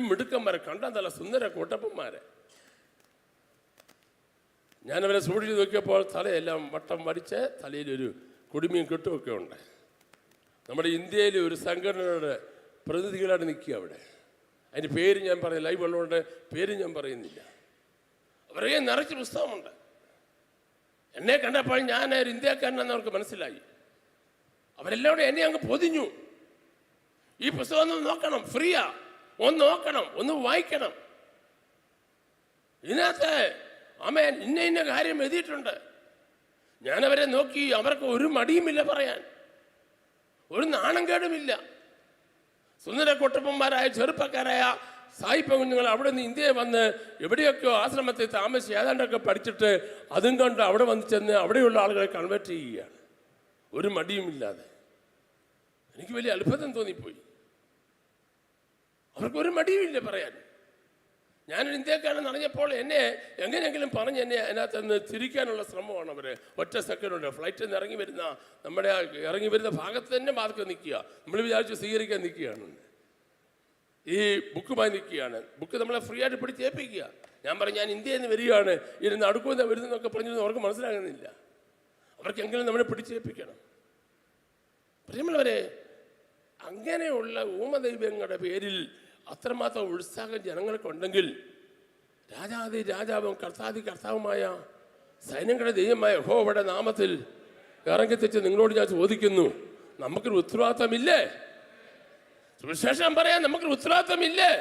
മിടുക്കന്മാരെ കണ്ടാൽ നല്ല സുന്ദര കൂട്ടപ്പന്മാരെ. ഞാനവരെ സൂക്ഷിച്ച് നോക്കിയപ്പോൾ തലയെല്ലാം വട്ടം വടിച്ച് തലയിലൊരു കുടുമിയും കെട്ടുമൊക്കെ ഉണ്ട്. നമ്മുടെ ഇന്ത്യയിലെ ഒരു സംഘടനയുടെ പ്രതിനിധികളാണ് നിൽക്കുക അവിടെ. അതിന് പേര് ഞാൻ പറയുന്നില്ല, ലൈവ് ഉള്ളതുകൊണ്ട് പേര് ഞാൻ പറയുന്നില്ല. അവരെ നിറച്ച് പുസ്തകമുണ്ട്. എന്നെ കണ്ടപ്പോൾ ഞാൻ ഒരു ഇന്ത്യക്കാരനെന്ന് അവർക്ക് മനസ്സിലായി. അവരെല്ലാവരും എന്നെ അങ്ങ് പൊതിഞ്ഞു. ഈ പുസ്തകം ഒന്ന് നോക്കണം, ഫ്രീയാ, ഒന്ന് നോക്കണം, ഒന്ന് വായിക്കണം. ഇതിനകത്ത് ആമേൻ ഇന്ന കാര്യം എഴുതിയിട്ടുണ്ട്. ഞാനവരെ നോക്കി. അവർക്ക് ഒരു മടിയുമില്ല പറയാൻ, ഒരു നാണംകേടുമില്ല. സുന്ദര കുട്ടപ്പന്മാരായ ചെറുപ്പക്കാരായ സായിപ്പ കുഞ്ഞുങ്ങൾ അവിടെ നിന്ന് ഇന്ത്യയിൽ വന്ന് എവിടെയൊക്കെയോ ആശ്രമത്തിൽ താമസിച്ച് ഏതാണ്ടൊക്കെ പഠിച്ചിട്ട് അതും കൊണ്ട് അവിടെ വന്ന് ചെന്ന് അവിടെയുള്ള ആളുകളെ കൺവേർട്ട് ചെയ്യുകയാണ്, ഒരു മടിയുമില്ലാതെ. എനിക്ക് വലിയ അത്ഭുതം തോന്നിപ്പോയി. അവർക്കൊരു മടിയുമില്ല പറയാൻ. ഞാനൊരു ഇന്ത്യക്കാരെന്ന് അറിഞ്ഞപ്പോൾ എന്നെ എങ്ങനെയെങ്കിലും പറഞ്ഞ് എന്നെ അതിനകത്ത് നിന്ന് തിരിക്കാനുള്ള ശ്രമമാണ് അവർ. ഒറ്റ സെക്കൻഡുണ്ട്. ഫ്ലൈറ്റിൽ നിന്ന് ഇറങ്ങി വരുന്ന നമ്മുടെ ഇറങ്ങി വരുന്ന ഭാഗത്ത് തന്നെ മാർക്ക് നിൽക്കുക. നമ്മൾ വിചാരിച്ച് സ്വീകരിക്കാൻ നിൽക്കുകയാണ്. ഈ ബുക്കുമായി നിൽക്കുകയാണ്. ബുക്ക് നമ്മളെ ഫ്രീ ആയിട്ട് പിടിച്ചേൽപ്പിക്കുക. ഞാൻ പറഞ്ഞു ഞാൻ ഇന്ത്യയിൽ നിന്ന് വരികയാണ്, ഇരുന്ന് അടുക്കുന്ന വരുന്നതെന്നൊക്കെ പറഞ്ഞത് അവർക്ക് മനസ്സിലാകുന്നില്ല. അവർക്കെങ്കിലും നമ്മളെ പിടിച്ചേൽപ്പിക്കണം. പ്രിയമുള്ളവരെ, അങ്ങനെയുള്ള ഊമദൈവങ്ങളുടെ പേരിൽ അത്രമാത്രം ഉത്സാഹം ജനങ്ങൾക്കുണ്ടെങ്കിൽ രാജാതി രാജാവും കർത്താതി കർത്താവുമായ സൈന്യങ്ങളുടെ ദൈവമായ യഹോവയുടെ നാമത്തിൽ ഇറങ്ങിത്തിച്ച് നിങ്ങളോട് ഞാൻ ചോദിക്കുന്നു, നമുക്കൊരു ഉത്തരവാദിത്തമില്ലേ? സുവിശേഷം പറയാൻ നമുക്കൊരു ഉത്തരവാദിത്തമില്ലേ?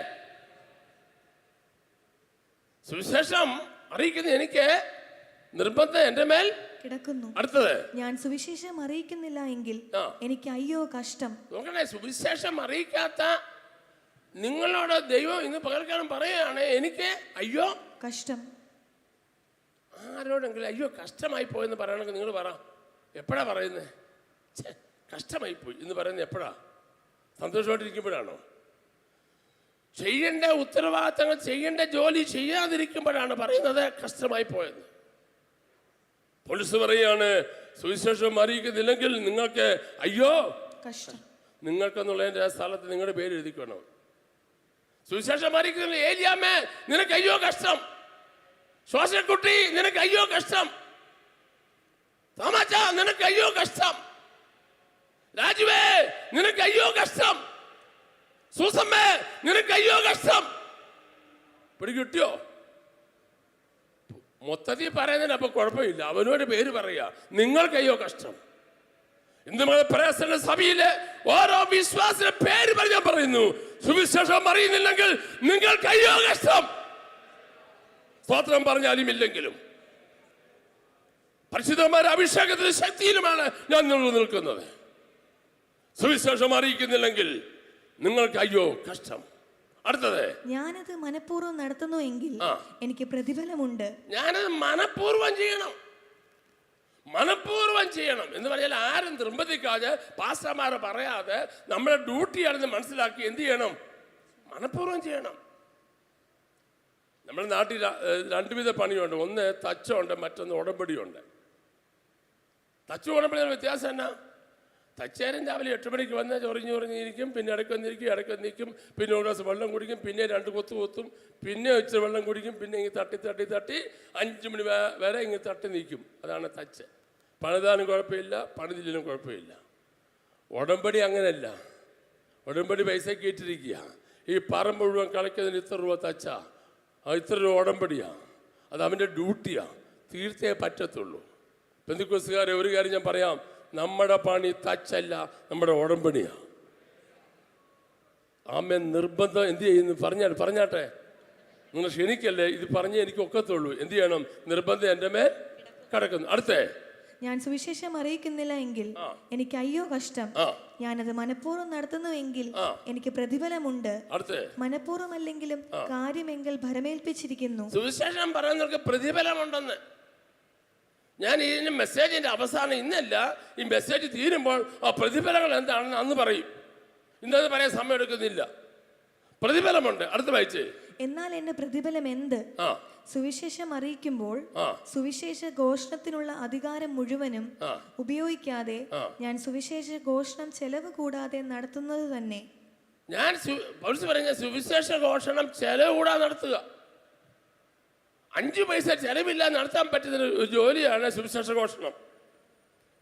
സുവിശേഷം അറിയിക്കുന്ന എനിക്ക് നിർബന്ധം എൻ്റെ മേൽ കിടക്കുന്നു. അടുത്തത്, ഞാൻ സുവിശേഷം അറിയിക്കുന്നില്ല എങ്കിൽ എനിക്ക് അയ്യോ കഷ്ടം. നോക്കണേ, സുവിശേഷം അറിയിക്കാത്ത നിങ്ങളോട് ദൈവം ഇന്ന് പകർക്കാനും പറയുകയാണ് എനിക്ക് അയ്യോ കഷ്ടം. ആരോടെങ്കിലും അയ്യോ കഷ്ടമായി പോയെന്ന് പറയണമെങ്കിൽ നിങ്ങൾ പറ. എപ്പോഴാ പറയുന്നത്? കഷ്ടമായി പോയി എന്ന് പറയുന്നത് എപ്പോഴാ? സന്തോഷമായിട്ടിരിക്കുമ്പോഴാണോ? ചെയ്യേണ്ട ഉത്തരവാദിത്തങ്ങൾ, ചെയ്യേണ്ട ജോലി ചെയ്യാതിരിക്കുമ്പോഴാണ് പറയുന്നത് കഷ്ടമായി പോയെന്ന്. പോലീസ് പറയാണ് സുവിശേഷം അറിയിക്കുന്നില്ലെങ്കിൽ നിങ്ങൾക്ക് അയ്യോ കഷ്ടം. നിങ്ങൾക്കെന്നുള്ളതിൻ്റെ സ്ഥലത്ത് നിങ്ങളുടെ പേര് എഴുതിക്കണം. സുവിശേഷം അറിയിക്കുന്നില്ല, ഏലിയാമ്മേ നിനക്ക് അയ്യോ കഷ്ടം, ശ്വാസക്കുട്ടി നിനക്ക് അയ്യോ കഷ്ടം, തോമാച്ചാ നിനക്ക് അയ്യോ കഷ്ടം, രാജുവേ നിനക്ക് അയ്യോ കഷ്ടം, സൂസമ്മേ നിനക്ക് അയ്യോ കഷ്ടം. പിടികിട്ടിയോ? മൊത്തത്തിൽ പറയുന്നതിന് അപ്പൊ കുഴപ്പമില്ല, അവനോട് പേര് പറയാ, നിങ്ങൾക്ക് അയ്യോ കഷ്ടം. ഇന്ന് പ്രേസന സഭയിലെ ഓരോ വിശ്വാസിന്റെ പേര് പറഞ്ഞാൽ പറയുന്നു, സുവിശേഷം അറിയുന്നില്ലെങ്കിൽ നിങ്ങൾക്ക് അയ്യോ കഷ്ടം. സ്തോത്രം പറഞ്ഞാലും ഇല്ലെങ്കിലും പരിശുദ്ധമായ അഭിഷേകത്തിന്റെ ശക്തിയിലുമാണ് ഞാൻ നിൽക്കുന്നത്. സുവിശേഷം അറിയിക്കുന്നില്ലെങ്കിൽ നിങ്ങൾക്ക് അയ്യോ കഷ്ടം. അടുത്തത്, ഞാനത് മനഃപൂർവ്വം നടത്തുന്നു എങ്കിൽ എനിക്ക് പ്രതിഫലമുണ്ട്. ഞാനത് മനഃപൂർവ്വം ചെയ്യണം, മനഃപൂർവ്വം ചെയ്യണം എന്ന് പറഞ്ഞാൽ ആരും നിർബന്ധിക്കാതെ, പാസ്റ്റർമാരെ പറയാതെ, നമ്മുടെ ഡ്യൂട്ടിയാണെന്ന് മനസ്സിലാക്കി എന്ത് ചെയ്യണം? മനഃപൂർവ്വം ചെയ്യണം. നമ്മുടെ നാട്ടിൽ രണ്ടുവിധ പണിയുണ്ട്, ഒന്ന് തച്ചുണ്ട്, മറ്റൊന്ന് ഉടമ്പടിയുണ്ട്. തച്ചു ഉടമ്പടിയുടെ വ്യത്യാസം എന്നാ? തച്ചേരൻ രാവിലെ 8 മണിക്ക് വന്ന് ചൊറിഞ്ഞിരിക്കും, പിന്നെ ഇടയ്ക്ക് നിൽക്കും, പിന്നെ ഒരു ഗ്ലാസ് വെള്ളം കുടിക്കും, പിന്നെ 2 കൊത്തു കൊത്തും, പിന്നെ ഇച്ചിരി വെള്ളം കുടിക്കും, പിന്നെ ഇങ്ങനെ തട്ടി 5 മണി വരെ ഇങ്ങനെ തട്ടി നിൽക്കും. അതാണ് തച്ച്. പണിതാനും കുഴപ്പമില്ല, പണിതില്ലും കുഴപ്പമില്ല. ഉടമ്പടി അങ്ങനെയല്ല. ഉടമ്പടി പൈസക്ക് ഇട്ടിരിക്കുക. ഈ പറമ്പ് മുഴുവൻ കളിക്കുന്നതിന് ഇത്ര രൂപ തച്ചാ, ഇത്ര രൂപ ഉടമ്പടിയാ, അത് അവൻ്റെ ഡ്യൂട്ടിയാ, തീർത്തേ പറ്റത്തുള്ളൂ. പെന്തിക്കോസ്തുകാരെ ഒരു കാര്യം ഞാൻ പറയാം, നമ്മുടെ പണി തച്ചല്ല, നമ്മുടെ ഉടമ്പടിയാ. ആമേൻ. നിർബന്ധം എന്ത് ചെയ്യുന്നു? പറഞ്ഞാട്ടെ, നിങ്ങൾ ക്ഷണിക്കല്ലേ, ഇത് പറഞ്ഞേ എനിക്ക് ഒക്കത്തുള്ളൂ. എന്ത് ചെയ്യണം? നിർബന്ധം എൻ്റെ മേൽ കിടക്കുന്നു. അടുത്തേ, ഞാൻ സുവിശേഷം അറിയിക്കുന്നില്ല എങ്കിൽ എനിക്ക് അയ്യോ കഷ്ടം. ഞാനത് മനഃപൂർവ്വം നടത്തുന്നുവെങ്കിൽ എനിക്ക് പ്രതിഫലമുണ്ട്. മനഃപൂർവ്വമല്ലെങ്കിലും കാര്യമെങ്കിൽ ഭരമേൽപ്പിച്ചിരിക്കുന്നു. സുവിശേഷം പറയുന്നവർക്ക് പ്രതിഫലമുണ്ടെന്ന്. ഞാൻ ഇതിന്റെ മെസ്സേജിന്റെ അവസാനം ഇന്നല്ല, ഈ മെസ്സേജ് തീരുമ്പോൾ ആ പ്രതിഫലങ്ങൾ എന്താണെന്ന് അന്ന് പറയും. ഇന്നത് പറയാൻ സമയം എടുക്കുന്നില്ല. പ്രതിഫലമുണ്ട്. അടുത്ത വായിച്ചേ. എന്നാൽ എന്റെ പ്രതിഫലം എന്ത്? സുവിശേഷം അറിയിക്കുമ്പോൾ സുവിശേഷ ഘോഷണത്തിനുള്ള അധികാരം മുഴുവനും ഉപയോഗിക്കാതെ ഞാൻ സുവിശേഷ ഘോഷണം ചെലവ് കൂടാതെ നടത്തുന്നത് തന്നെ. ഞാൻ പറഞ്ഞ സുവിശേഷ ഘോഷണം ചെലവ് കൂടാതെ നടത്തുക. 5 പൈസ ചെലവില്ല നടത്താൻ പറ്റുന്ന ഒരു ജോലിയാണ് സുവിശേഷ ഘോഷണം.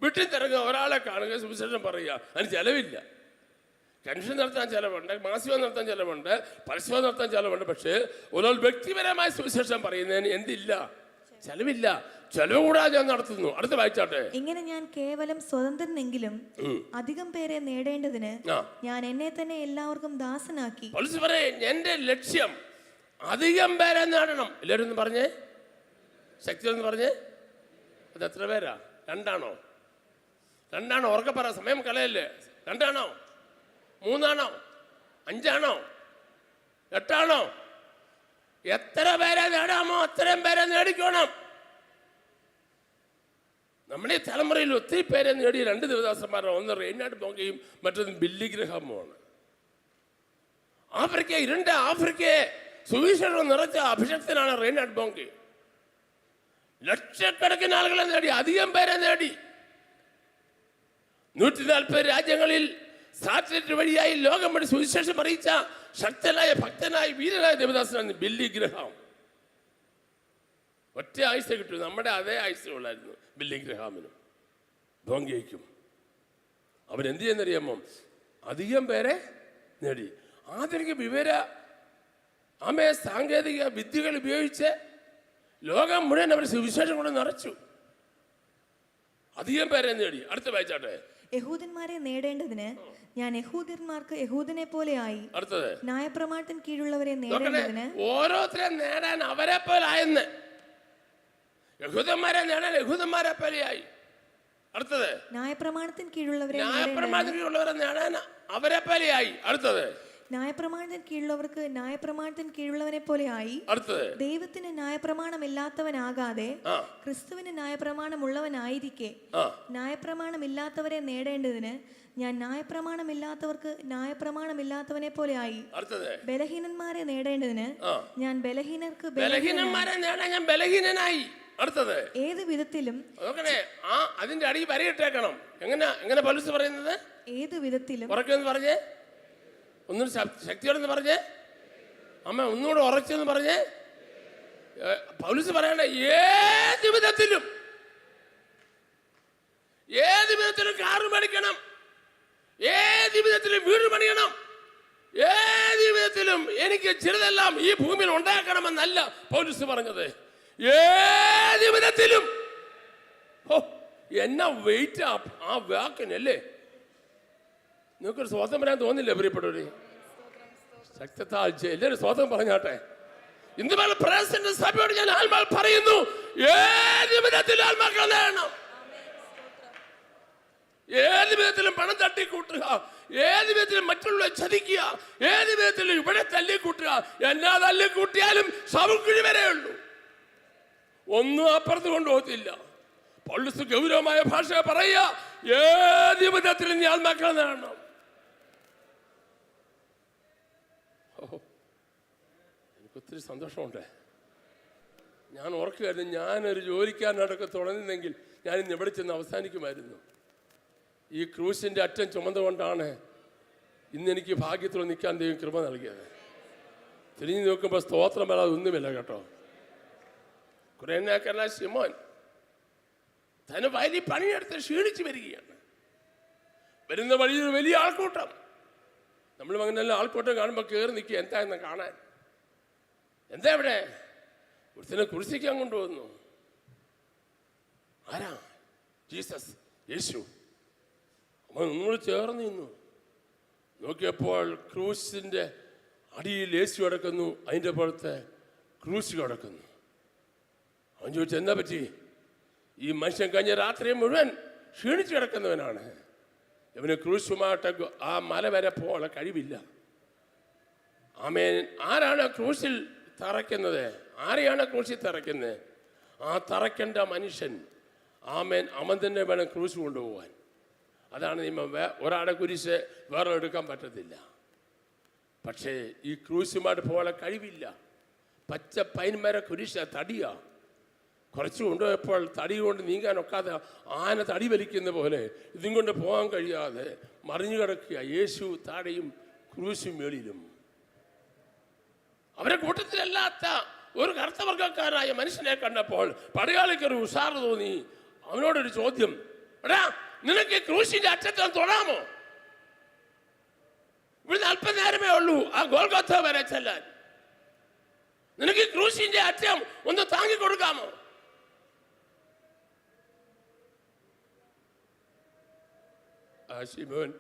വീട്ടിൽ തിരങ്ങുക, ഒരാളെ കാണുക, സുവിശേഷം പറയുക, അതിന് ചെലവില്ല. കൺവെൻഷൻ നടത്താൻ ചെലവുണ്ട്, മാസിക നടത്താൻ ചെലവുണ്ട്, പരസ്യം നടത്താൻ ചെലവുണ്ട്. പക്ഷേ ഒരാൾ വ്യക്തിപരമായ സുവിശേഷം പറയുന്നതിന് എന്തില്ല? ചെലവില്ല. ചെലവ് കൂടാതെ ഞാൻ നടത്തുന്നു. അടുത്ത വായിച്ചാട്ടെ. ഇങ്ങനെ ഞാൻ കേവലം സ്വതന്ത്രനെങ്കിലും അധികം പേരെ നേടേണ്ടതിന് ഞാൻ എന്നെ തന്നെ എല്ലാവർക്കും ദാസനാക്കി. എന്റെ ലക്ഷ്യം അധികം പേരെ നേടണം. എല്ലാവരും ഒന്ന് പറഞ്ഞേ, ശക്തി ഒന്ന് പറഞ്ഞേ. അത് എത്ര പേരാ? 2 ആണോ? ഉറക്കെ പറ, സമയം കളയല്ലേ. 2 ആണോ? 3 ആണോ? 5 ആണോ? 8 ആണോ? എത്ര പേരെ നേടാമോ അത്രയും പേരെ നേടിക്കോണം. നമ്മുടെ ഈ തലമുറയിൽ ഒത്തിരി പേരെ നേടിയ 2 ദേവദാസന്മാരാണ്. ഒന്ന് റെയ്നാഡ് ബോങ്കയും മറ്റൊന്ന് ബില്ലി ഗ്രഹാമുമാണ്. ഇരുണ്ട ആഫ്രിക്കയെ സുവിശേഷം നിറച്ച അഭിഷക്തനാണ് റെയ്നാഡ് ബോങ്കെ. ലക്ഷക്കണക്കിന് ആളുകളെ നേടി, അധികം പേരെ നേടി. 140 രാജ്യങ്ങളിൽ സാറ്റലൈറ്റ് വഴിയായി ലോകം വഴി സുവിശേഷം അറിയിച്ച ശക്തനായ, ഭക്തനായ, വീരനായ ദേവദാസനാണ് ബില്ലി ഗ്രഹാം. ഒറ്റ ആയുസ് കിട്ടും. നമ്മുടെ അതേ ആയുസ് ഉള്ളായിരുന്നു ബില്ലി ഗ്രഹാമിനും ബോങ്കയ്ക്കും. അവരെന്ത് ചെയ്യുന്നറിയാമോ? അധികം പേരെ നേടി. ആധുനിക സാങ്കേതിക വിദ്യകൾ ഉപയോഗിച്ച് ലോകം മുഴുവൻ അവർ സുവിശേഷം കൊണ്ട് നിറച്ചു. അധികം പേരെ നേടി. അടുത്ത വായിച്ചാട്ടെ. യഹൂദന്മാരെ നേടേണ്ടതിന് ഞാൻ യഹൂദന്മാർക്ക് യഹൂദനെ പോലെ ആയി. അടുത്തത്, ന്യായപ്രമാണത്തിന് കീഴുള്ളവരെ നേടേണ്ടതിന് ഓരോരുത്തരെ നേടാൻ അവരെ പോലെ ആയെന്ന്. യഹൂദന്മാരെ നേടാൻ യഹൂദന്മാരെ പോലെയായി. അടുത്തത്, ന്യായപ്രമാണത്തിന് കീഴുള്ളവരെ നേടാൻ അവരെ പോലെയായി. അടുത്തത്, ന്യായപ്രമാണത്തിന് കീഴുള്ളവർക്ക് ന്യായപ്രമാണത്തിന് കീഴുള്ളവനെ പോലെ ആയി. ദൈവത്തിന് ന്യായപ്രമാണമില്ലാത്തവനാകാതെ ക്രിസ്തുവിന് ന്യായപ്രമാണമുള്ളവനായിരിക്കെ ന്യായപ്രമാണമില്ലാത്തവരെ നേടേണ്ടതിന് ഞാൻ ന്യായപ്രമാണമില്ലാത്തവർക്ക് ന്യായപ്രമാണമില്ലാത്തവനെ പോലെ ആയി. ബലഹീനന്മാരെ നേടേണ്ടതിന് ഞാൻ ബലഹീനർക്ക് ഞാൻ ബലഹീനനായി. അടുത്തത്, ഏത് വിധത്തിലും അതിന്റെ അടി വരയിട്ടേക്കണം. എങ്ങനെ പൗലോസ് പറയുന്നത്? ഏത് വിധത്തിലും. പറഞ്ഞേ, ഒന്നുകൂടി ശക്തിയോടെന്ന് പറഞ്ഞേ. അമ്മ ഒന്നുകൂടെ ഉറച്ചെന്ന് പറഞ്ഞേ. പൗലോസ് പറയണ ഏത് വിധത്തിലും. ഏത് വിധത്തിലും കാറ് മേടിക്കണം, ഏത് വിധത്തിലും വീട് പണിയണം, ഏത് വിധത്തിലും എനിക്ക് ചിലതെല്ലാം ഈ ഭൂമിയിൽ ഉണ്ടാക്കണമെന്നല്ല പൗലോസ് പറഞ്ഞത്. ഏത് വിധത്തിലും. എന്നാ വെയിറ്റ് ആ വാക്കിനല്ലേ. നിങ്ങൾക്കൊരു സ്വതം പറയാൻ തോന്നില്ല പ്രിയപ്പെട്ടവര്? ശക്തത്താൽ എല്ലാവരും സ്വതം പറഞ്ഞാട്ടെ. ഇന്ന് പ്രേസിഡന്റ് സഭയോട് ഞാൻ ആത്മാൽ പറയുന്നു, ഏത് വിധത്തിലും ആത്മാക്കളെ നേടണം. ഏത് വിധത്തിലും പണം തട്ടിക്കൂട്ടുക, ഏത് വിധത്തിലും മറ്റുള്ളവരെ ചതിക്കുക, ഏത് വിധത്തിലും ഇവിടെ തല്ലിക്കൂട്ടുക. എന്നാ തല്ലിക്കൂട്ടിയാലും ശവക്കുഴി വരെ ഉള്ളൂ, ഒന്നും അപ്പുറത്ത് കൊണ്ടുപോകത്തില്ല. പൗലോസ് ഗൗരവമായ ഭാഷ പറയുക, ഏത് വിധത്തിലും നീ ആത്മാക്കളെ നേടണം. എനിക്കൊത്തിരി സന്തോഷമുണ്ട്. ഞാൻ ഓർക്കുകയായിരുന്നു, ഞാനൊരു ജോലിക്കാരനടക്കം തുടങ്ങുന്നെങ്കിൽ ഞാൻ ഇന്ന് എവിടെ ചെന്ന് അവസാനിക്കുമായിരുന്നു. ഈ ക്രൂശിൻ്റെ അറ്റം ചുമന്നുകൊണ്ടാണ് ഇന്നെനിക്ക് ഭാഗ്യത്തിൽ നിൽക്കാൻ ദൈവം കൃപ നൽകിയത്. തിരിഞ്ഞു നോക്കുമ്പോൾ സ്തോത്രം വരാതെ ഒന്നുമില്ല കേട്ടോ. കുറേനാക്കല്ല ശിമോൻ തന്നെ വലിയ പണിയെടുത്ത് ക്ഷീണിച്ച് വരികയാണ്. വരുന്ന വഴിയിൽ വലിയ ആൾക്കൂട്ടം. നമ്മൾ അങ്ങനെല്ലാം ആൾക്കൂട്ടം കാണുമ്പോൾ കയറി നിൽക്കുക, എന്താ എന്ന് കാണാൻ. എന്താ ഇവിടെ? ഒരുത്തിനെ കുരിശിക്കാൻ കൊണ്ടുവന്നു. ആരാ? ജീസസ്, യേശു. അവൻ നിങ്ങൾ ചേർന്ന് നിന്നു. നോക്കിയപ്പോൾ ക്രൂശിൻ്റെ അടിയിൽ യേശു കിടക്കുന്നു, അതിൻ്റെ പുറത്ത് ക്രൂശ് കിടക്കുന്നു. അവൻ ചോദിച്ചു, എന്താ പറ്റി? ഈ മനുഷ്യൻ കഴിഞ്ഞ രാത്രി മുഴുവൻ ക്ഷീണിച്ച് കിടക്കുന്നവനാണ്. ഇവന് ക്രൂശുമായിട്ട് ആ മല വരെ പോകാനുള്ള കഴിവില്ല. ആമേൻ. ആരാണ് ക്രൂശിൽ തറയ്ക്കുന്നത്? ആരെയാണ് ക്രൂശിൽ തറയ്ക്കുന്നത്? ആ തറയ്ക്കേണ്ട മനുഷ്യൻ. ആമേൻ. അവൻ തന്നെ വേണം ക്രൂശ് കൊണ്ടുപോകാൻ. അതാണ് നിയമം. ഒരാളുടെ കുരിശ് വേറെ എടുക്കാൻ പറ്റത്തില്ല. പക്ഷേ ഈ ക്രൂശുമായിട്ട് പോകാനുള്ള കഴിവില്ല. പച്ച പൈൻമര കുരിശ തടിയാ. കുറച്ച് കൊണ്ടുപോയപ്പോൾ തടി കൊണ്ട് നീങ്ങാൻ ഒക്കാതെ ആന തടി വലിക്കുന്ന പോലെ ഇതും കൊണ്ട് പോകാൻ കഴിയാതെ മറിഞ്ഞു കിടക്കുക. യേശു താഴെയും ക്രൂശും മേളിലും. അവരെ കൂട്ടത്തിലല്ലാത്ത ഒരു കറുത്തവർഗക്കാരായ മനുഷ്യനെ കണ്ടപ്പോൾ പടയാളിക്കൊരു ഉഷാറ് തോന്നി. അവനോടൊരു ചോദ്യം, എടാ നിനക്ക് ക്രൂശിന്റെ അറ്റത്ത് തൊടാമോ? ഇവിടുന്ന് അല്പനേരമേ ഉള്ളൂ ആ ഗോൽഗോഥ വരെ ചെല്ലാൻ. നിനക്ക് ക്രൂശിന്റെ അറ്റം ഒന്ന് താങ്ങിക്കൊടുക്കാമോ? ആ ശിമോൻ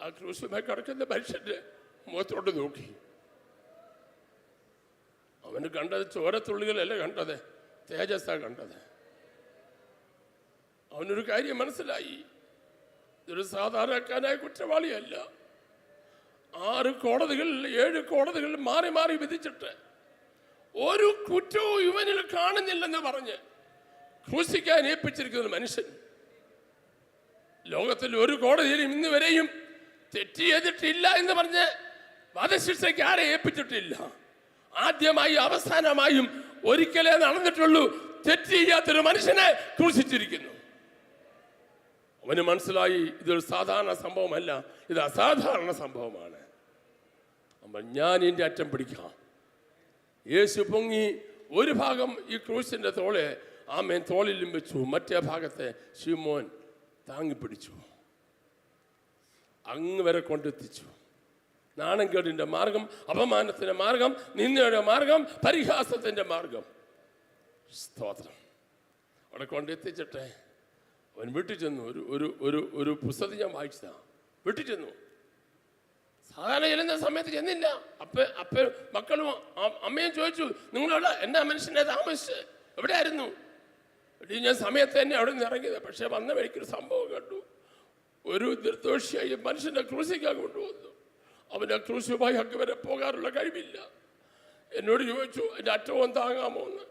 ആ ക്രൂശുമായി കിടക്കുന്ന മനുഷ്യന്റെ മുഖത്തോട്ട് നോക്കി. അവന് കണ്ടത് ചോരത്തുള്ളികളല്ല കണ്ടത്, തേജസ്സാ കണ്ടത്. അവനൊരു കാര്യം മനസ്സിലായി, ഇതൊരു സാധാരണക്കാരനായ കുറ്റവാളിയല്ല. 6 കോടതികളിൽ 7 കോടതികളിൽ മാറി മാറി വിധിച്ചിട്ട് ഒരു കുറ്റവും ഇവനിൽ കാണുന്നില്ലെന്ന് പറഞ്ഞ് ക്രൂശിക്കാൻ ഏൽപ്പിച്ചിരിക്കുന്ന മനുഷ്യൻ. ലോകത്തിൽ ഒരു കോടതിയിലും ഇന്ന് വരെയും തെറ്റ് ചെയ്തിട്ടില്ല എന്ന് പറഞ്ഞ് വധശിക്ഷയ്ക്ക് ആരെ ഏൽപ്പിച്ചിട്ടില്ല. ആദ്യമായി അവസാനമായും ഒരിക്കലേ നടന്നിട്ടുള്ളൂ. തെറ്റ് ചെയ്യാത്തൊരു മനുഷ്യനെ ക്രൂശിച്ചിരിക്കുന്നു. അവന് മനസ്സിലായി, ഇതൊരു സാധാരണ സംഭവമല്ല, ഇത് അസാധാരണ സംഭവമാണ്. അപ്പോൾ ഞാൻ ഇതിൻ്റെ അറ്റം പിടിക്കാം. യേശു പൊങ്ങി ഒരു ഭാഗം ഈ ക്രൂശിൻ്റെ തോളെ ആമേൻ തോളിലും വെച്ചു, മറ്റേ ഭാഗത്തെ ശിമോൻ താങ്ങിപ്പിടിച്ചു. അങ്ങ് വരെ കൊണ്ടെത്തിച്ചു. നാണംകേടിൻ്റെ മാർഗം, അപമാനത്തിൻ്റെ മാർഗം, നിന്ദയുടെ മാർഗം, പരിഹാസത്തിൻ്റെ മാർഗം. സ്തോത്രം. അവിടെ കൊണ്ടെത്തിച്ചിട്ടെ അവൻ വീട്ടിൽ ചെന്നു. ഒരു പുസ്തകം ഞാൻ വായിച്ചതാണ്. വീട്ടിൽ ചെന്നു. സാധാരണ ചെല്ലുന്ന സമയത്ത് ചെന്നില്ല. അപ്പ മക്കളും അമ്മയും ചോദിച്ചു, നിങ്ങളവിടെ എന്നാ മനുഷ്യനെ താമസിച്ച് എവിടെ ആയിരുന്നു? ഞാൻ സമയത്ത് തന്നെ അവിടെ നിന്ന് ഇറങ്ങിയത്. പക്ഷെ വന്ന വഴിക്കൊരു സംഭവം കണ്ടു. ഒരു നിർദോഷിയായി മനുഷ്യനെ ക്രൂശിക്കാൻ കൊണ്ടുവന്നു. അവൻ്റെ ക്രൂശുമായി അങ്ങ് വരെ പോകാനുള്ള കഴിവില്ല. എന്നോട് ചോദിച്ചു, എൻ്റെ അറ്റവും താങ്ങാമോ എന്ന്.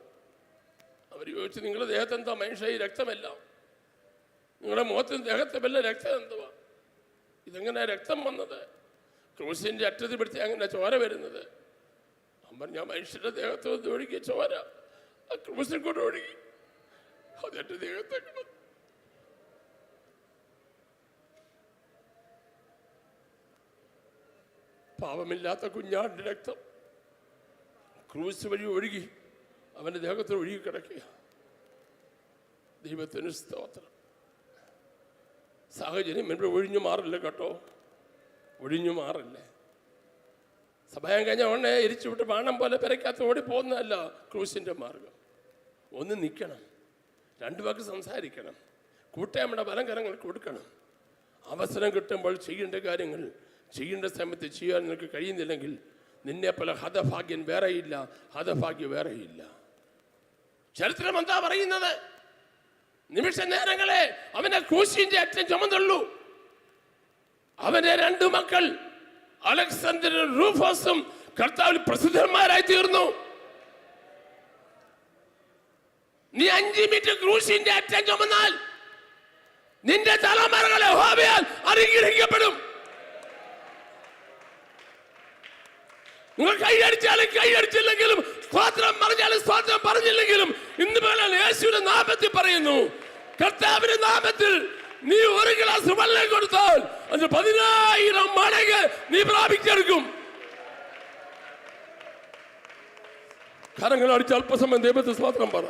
അവർ ചോദിച്ചു, നിങ്ങളുടെ ദേഹത്ത് എന്താ മനുഷ്യ ഈ രക്തമല്ല? നിങ്ങളുടെ മുഖത്തിന് ദേഹത്തുമല്ല, രക്തം എന്തുവാ? ഇതെങ്ങനെ രക്തം വന്നത്? ക്രൂശിൻ്റെ അറ്റത്ത് പിടിച്ച് അങ്ങനെ ചോര വരുന്നത്? അവൻ ഞാൻ മനുഷ്യൻ്റെ ദേഹത്ത് വന്ന് ഒഴുകിയ ചോര ആ ക്രൂശിൽ കൊണ്ട് ഒഴുകി അതെൻ്റെ ദേഹത്തേക്ക്. പാപമില്ലാത്ത കുഞ്ഞാടിൻ്റെ രക്തം ക്രൂശ് വഴി ഒഴുകി അവൻ്റെ ദേഹത്തിൽ ഒഴുകി കിടക്കുക. ദൈവത്തിന് സ്തോത്രം. സാഹചര്യം എൻ്റെ ഒഴിഞ്ഞു മാറില്ല കേട്ടോ, ഒഴിഞ്ഞു മാറില്ല. സഭയം കഴിഞ്ഞ ഉടനെ എരിച്ചു വിട്ട് ബാണം പോലെ പെരയ്ക്കകത്ത് ഓടിപ്പോകുന്നതല്ല ക്രൂശിൻ്റെ മാർഗം. ഒന്ന് നിൽക്കണം, രണ്ടു വാക്ക് സംസാരിക്കണം, കൂട്ടായ്മയുടെ ബലം കരങ്ങൾ കൊടുക്കണം. അവസരം കിട്ടുമ്പോൾ ചെയ്യേണ്ട കാര്യങ്ങൾ ചെയ്യേണ്ട സമയത്ത് ചെയ്യാൻ നിനക്ക് കഴിയുന്നില്ലെങ്കിൽ നിന്നെ പോലെ ഹതഭാഗ്യൻ വേറെയില്ല, ഹതഭാഗ്യം വേറെയില്ല. ചരിത്രം എന്താ പറയുന്നത്? നിമിഷ നേരങ്ങളെ അവനെ ക്രൂശിന്റെ അറ്റം ചുമന്നുള്ളൂ. അവന്റെ രണ്ടു മക്കൾ അലക്സാണ്ടറും റൂഫോസും കർത്താവിൽ പ്രസിദ്ധന്മാരായി തീർന്നു. നീ 5 മീറ്റർ ക്രൂശിന്റെ അറ്റം ചുമന്നാൽ നിന്റെ തലമുറകളെ യഹോവയാൽ അനുഗ്രഹിക്കപ്പെടും. നിങ്ങൾ കൈയടിച്ചാലും കൈയടിച്ചില്ലെങ്കിലും, സ്തോത്രം പറഞ്ഞാലും സ്തോത്രം പറഞ്ഞില്ലെങ്കിലും, ഇന്ന് പോലെ യേശുവിന്റെ നാമത്തിൽ പറയുന്നു, കർത്താവിന്റെ നാമത്തിൽ നീ 1 ഗ്ലാസ് വെള്ളം കൊടുത്താൽ അത് 10,000 മടങ്ങ് നീ പ്രാപിച്ചെടുക്കും. കരങ്ങൾ അടിച്ച് അല്പസമയം ദൈവത്തെ സ്തോത്രം പറ.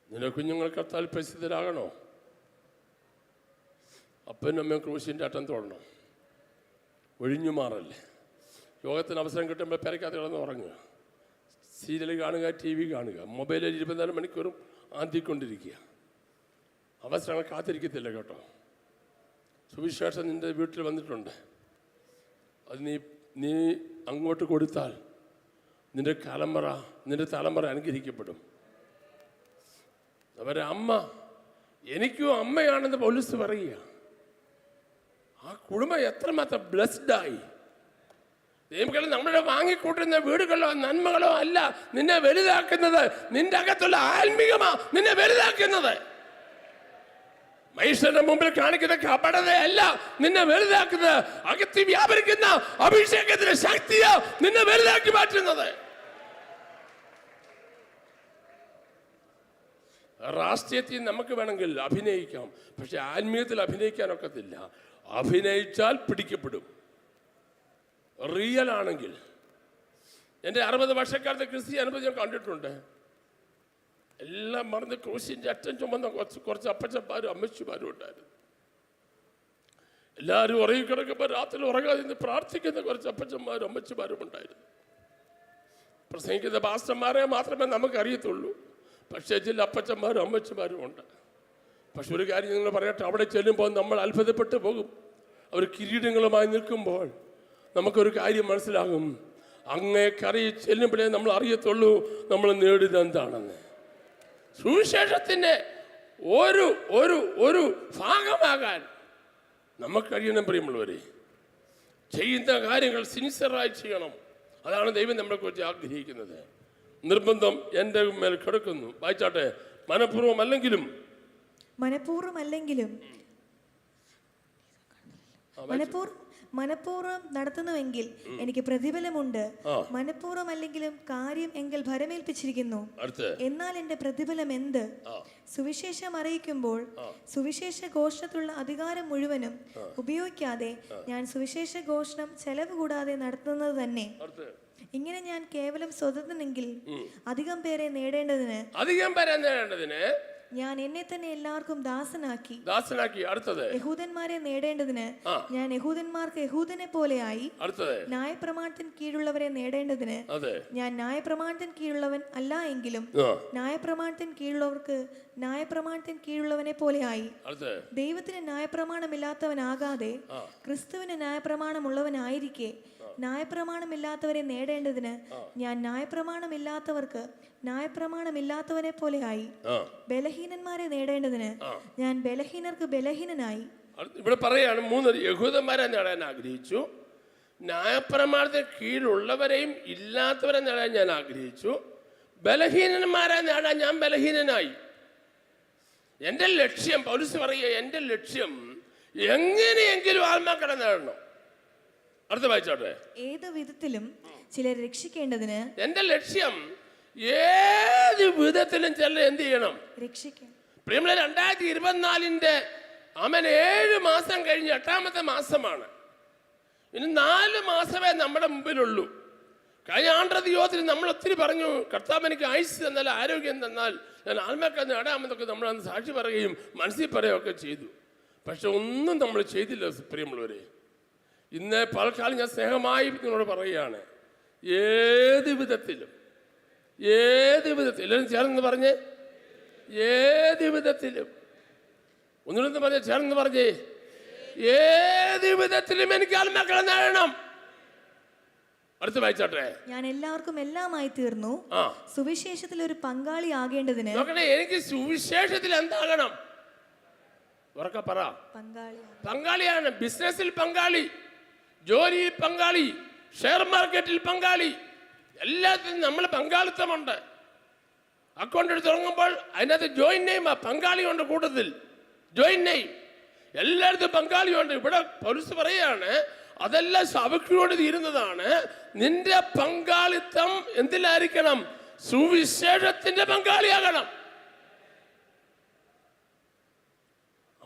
നിന്റെ കുഞ്ഞുങ്ങൾ കർത്താവിൽ പ്രസിദ്ധരാകണോ? അപ്പനും അമ്മയും ക്രൂശിൻ്റെ അറ്റം തൊടണം. ഒഴിഞ്ഞു മാറല്ലേ. യോഗത്തിന് അവസരം കിട്ടുമ്പോൾ പെരയ്ക്കകത്ത് കിടന്ന് ഉറങ്ങുക, സീരിയൽ കാണുക, TV കാണുക, മൊബൈലിൽ 24 മണിക്കൂറും ആന്തിക്കൊണ്ടിരിക്കുക. അവസരങ്ങൾ കാത്തിരിക്കത്തില്ല കേട്ടോ. സുവിശേഷം നിൻ്റെ വീട്ടിൽ വന്നിട്ടുണ്ട്, അത് നീ അങ്ങോട്ട് കൊടുത്താൽ നിന്റെ തലമുറ അനുഗ്രഹിക്കപ്പെടും. അവരെ അമ്മ എനിക്കും അമ്മയാണെന്ന് പൗലോസ് പറയുക. ആ കുടുംബം എത്രമാത്രം ബ്ലെസ്ഡായി. ദൈവങ്ങളെ നമ്മുടെ വാങ്ങിക്കൂട്ടുന്ന വീടുകളോ നന്മകളോ അല്ല നിന്നെ വലുതാക്കുന്നത്, നിന്റെ അകത്തുള്ള ആത്മീകമാ നിന്നെ വലുതാക്കുന്നത്. മനുഷ്യരുടെ മുമ്പിൽ കാണിക്കുന്ന കപടതയല്ല നിന്നെ വലുതാക്കുന്നത്, അകത്ത് വ്യാപരിക്കുന്ന അഭിഷേകത്തിന്റെ ശക്തിയാ നിന്നെ വലുതാക്കി മാറ്റുന്നത്. രാഷ്ട്രീയത്തിൽ നമുക്ക് വേണമെങ്കിൽ അഭിനയിക്കാം, പക്ഷെ ആത്മീയത്തിൽ അഭിനയിക്കാനൊക്കത്തില്ല. അഭിനയിച്ചാൽ പിടിക്കപ്പെടും. റിയൽ ആണെങ്കിൽ എൻ്റെ 60 വർഷക്കാലത്തെ ക്രിസ്ത്യ അനുഭവം ഞാൻ കണ്ടിട്ടുണ്ട്. എല്ലാം മറന്ന് ക്രൂശിൻ്റെ അറ്റം ചുമന്ന കുറച്ച് അപ്പച്ചന്മാരും അമ്മച്ചിമാരും ഉണ്ടായിരുന്നു. എല്ലാവരും ഉറങ്ങിക്കിടക്കുമ്പോൾ രാത്രി ഉറങ്ങാതെ പ്രാർത്ഥിക്കുന്ന കുറച്ച് അപ്പച്ചന്മാരും അമ്മച്ചിമാരും ഉണ്ടായിരുന്നു. പ്രസംഗിക്കുന്ന പാസ്റ്റർമാരെ മാത്രമേ നമുക്കറിയത്തുള്ളൂ, പക്ഷേ ചില അപ്പച്ചന്മാരും അമ്മച്ചിമാരും ഉണ്ട്. പക്ഷെ ഒരു കാര്യം നിങ്ങൾ പറയട്ടെ, അവിടെ ചെല്ലുമ്പോൾ നമ്മൾ അത്ഭുതപ്പെട്ടു പോകും. അവർ കിരീടങ്ങളുമായി നിൽക്കുമ്പോൾ നമുക്കൊരു കാര്യം മനസ്സിലാകും, അങ്ങേ കറി ചെല്ലുമ്പോഴേ നമ്മൾ അറിയത്തുള്ളൂ നമ്മൾ നേടിയത് എന്താണെന്ന്. സുവിശേഷത്തിൻ്റെ ഒരു ഒരു ഒരു ഭാഗമാകാൻ നമുക്കറിയണം. പ്രിയമുള്ളവരെ, ചെയ്യുന്ന കാര്യങ്ങൾ സിൻസിയറായി ചെയ്യണം. അതാണ് ദൈവം നമ്മളെക്കുറിച്ച് ആഗ്രഹിക്കുന്നത്. നിർബന്ധം എൻ്റെ മേൽ കിടക്കുന്നു. വായിച്ചാട്ടെ. മനഃപൂർവ്വമല്ലെങ്കിലും മനഃപൂർവ്വം നടത്തുന്നുവെങ്കിൽ എനിക്ക് പ്രതിഫലമുണ്ട്. മനഃപൂർവ്വം അല്ലെങ്കിലും കാര്യം എങ്കിൽ ഭരമേൽപ്പിച്ചിരിക്കുന്നു. എന്നാൽ എന്റെ പ്രതിഫലം എന്ത്? സുവിശേഷം അറിയിക്കുമ്പോൾ സുവിശേഷ ഘോഷണത്തിലുള്ള അധികാരം മുഴുവനും ഉപയോഗിക്കാതെ ഞാൻ സുവിശേഷ ഘോഷണം ചെലവ് കൂടാതെ നടത്തുന്നത് തന്നെ. ഇങ്ങനെ ഞാൻ കേവലം സ്വതന്ത്രനെങ്കിൽ അധികം പേരെ നേടേണ്ടതിന് ഞാൻ എന്നെ തന്നെ എല്ലാവർക്കും ദാസനാക്കി. അടുത്തത് യഹൂദന്മാരെ നേടേണ്ടതിന് ഞാൻ യഹൂദന്മാർക്ക് യഹൂദനെ പോലെയായി. ന്യായപ്രമാണത്തിന് കീഴുള്ളവരെ നേടേണ്ടതിന് ഞാൻ ന്യായപ്രമാണത്തിന് കീഴുള്ളവൻ അല്ല എങ്കിലും ന്യായപ്രമാണത്തിന് കീഴുള്ളവർക്ക് ന്യായപ്രമാണത്തിന് കീഴുള്ളവനെ പോലെയായി. ദൈവത്തിന് ന്യായപ്രമാണമില്ലാത്തവനാകാതെ ക്രിസ്തുവിന് ന്യായപ്രമാണമുള്ളവനായിരിക്കെ ന്യായപ്രമാണമില്ലാത്തവരെ നേടേണ്ടതിന് ഞാൻ ന്യായപ്രമാണമില്ലാത്തവർക്ക് ന്യായപ്രമാണമില്ലാത്തവനെ പോലെയായി. ബലഹീനന്മാരെ നേടേണ്ടതിന് ഞാൻ ബലഹീനർക്ക് ബലഹീനനായി. ഇവിടെ പറയാണ് 3 യഹൂദന്മാരെ നേടാൻ ആഗ്രഹിച്ചു, ന്യായപ്രമാണത്തിന് കീഴിലുള്ളവരെയും ഇല്ലാത്തവരെ നേടാൻ ഞാൻ ആഗ്രഹിച്ചു, ബലഹീനന്മാരെ നേടാൻ ഞാൻ ബലഹീനനായി. എൻ്റെ ലക്ഷ്യം, പൗലോസ് പറയുക, എൻ്റെ ലക്ഷ്യം എങ്ങനെയെങ്കിലും ആത്മാക്കളെ നേടണം. അടുത്ത വായിച്ചോട്ടെ. ഏത് വിധത്തിലും ചിലർ രക്ഷിക്കേണ്ടതിന്. എന്റെ ലക്ഷ്യം ഏത് വിധത്തിലും ചിലർ എന്ത് ചെയ്യണം? രക്ഷിക്കാൻ. പ്രിയമുള്ള 2024 അവൻ 7 മാസം കഴിഞ്ഞ് 8ാമത്തെ മാസമാണ്. ഇനി 4 മാസമേ നമ്മുടെ മുമ്പിലുള്ളൂ. കഴിഞ്ഞ ആണ്ടത്തെ യോഗത്തിൽ നമ്മൾ ഒത്തിരി പറഞ്ഞു, കർത്താവ് എനിക്ക് ആയുസ് തന്നാൽ, ആരോഗ്യം തന്നാൽ ഞാൻ ആത്മാക്കൾ നേടാമെന്നൊക്കെ നമ്മൾ അന്ന് സാക്ഷി പറയുകയും മനസ്സിൽ പറയുകയൊക്കെ ചെയ്തു. പക്ഷെ ഒന്നും നമ്മൾ ചെയ്തില്ല പ്രിയമുള്ളവരെ. ഇന്ന് പലക്കാലം ഞാൻ സ്നേഹമായി നിങ്ങളോട് പറയുകയാണ്, ഏത് വിധത്തിലും എല്ലാവരും ചേർന്ന് പറഞ്ഞ് ഏത് വിധത്തിലും, ഒന്നുകൂടെ പറഞ്ഞ ചേർന്ന് പറഞ്ഞേ, ഏത് വിധത്തിലും എനിക്ക് ആത്മാക്കളെ നേടണം. അടുത്ത് വായിച്ചോട്ടെ. ഞാൻ എല്ലാവർക്കും എല്ലാമായി തീർന്നു, സുവിശേഷത്തിൽ ഒരു പങ്കാളി ആകേണ്ടതിന്. നോക്കണേ, എനിക്ക് സുവിശേഷത്തിൽ എന്താകണം? ഉറക്കെ പറ. പങ്കാളിയാണ്. ബിസിനസ്സിൽ പങ്കാളി, ജോലിയിൽ പങ്കാളി, ഷെയർ മാർക്കറ്റിൽ പങ്കാളി, എല്ലാത്തിനും നമ്മൾ പങ്കാളിത്തമുണ്ട്. അക്കൗണ്ട് എടുത്ത് തുടങ്ങുമ്പോൾ അതിനകത്ത് ജോയിൻ നെയിം പങ്കാളിയുണ്ട്, കൂട്ടത്തിൽ ജോയിൻ നെയിം എല്ലായിടത്തും പങ്കാളിയുണ്ട്. ഇവിടെ പൗലോസ് പറയാണ്, അതെല്ലാം സഭയ്ക്കോട് തീരുന്നതാണ്. നിന്റെ പങ്കാളിത്തം എന്തിലായിരിക്കണം? സുവിശേഷത്തിന്റെ പങ്കാളിയാകണം.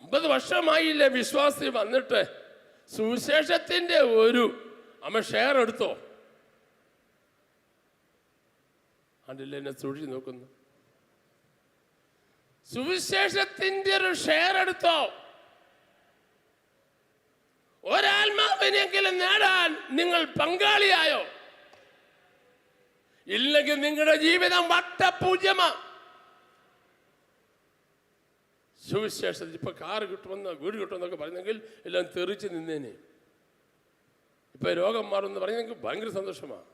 50 വർഷമായില്ലേ വിശ്വാസി വന്നിട്ട്, സുവിശേഷത്തിന്റെ അമ്മ ഷെയർ എടുത്തോ? അതില്ല, എന്നെ സൂക്ഷിച്ച് നോക്കുന്നു. സുവിശേഷത്തിന്റെ ഒരു ഷെയർ എടുത്തോ? ഒരാത്മാവിനെങ്കിലും നേടാൻ നിങ്ങൾ പങ്കാളിയായോ? ഇല്ലെങ്കിൽ നിങ്ങളുടെ ജീവിതം വട്ടപൂജ്യമാ. സുവിശേഷത്തിൽ ഇപ്പൊ കാറ് കിട്ടുമെന്നോ വീട് കിട്ടുമെന്നൊക്കെ പറഞ്ഞെങ്കിൽ എല്ലാം തെറിച്ച് നിന്നേനെ. ഇപ്പൊ രോഗം മാറുമെന്ന് പറഞ്ഞെങ്കിൽ ഭയങ്കര സന്തോഷമാണ്.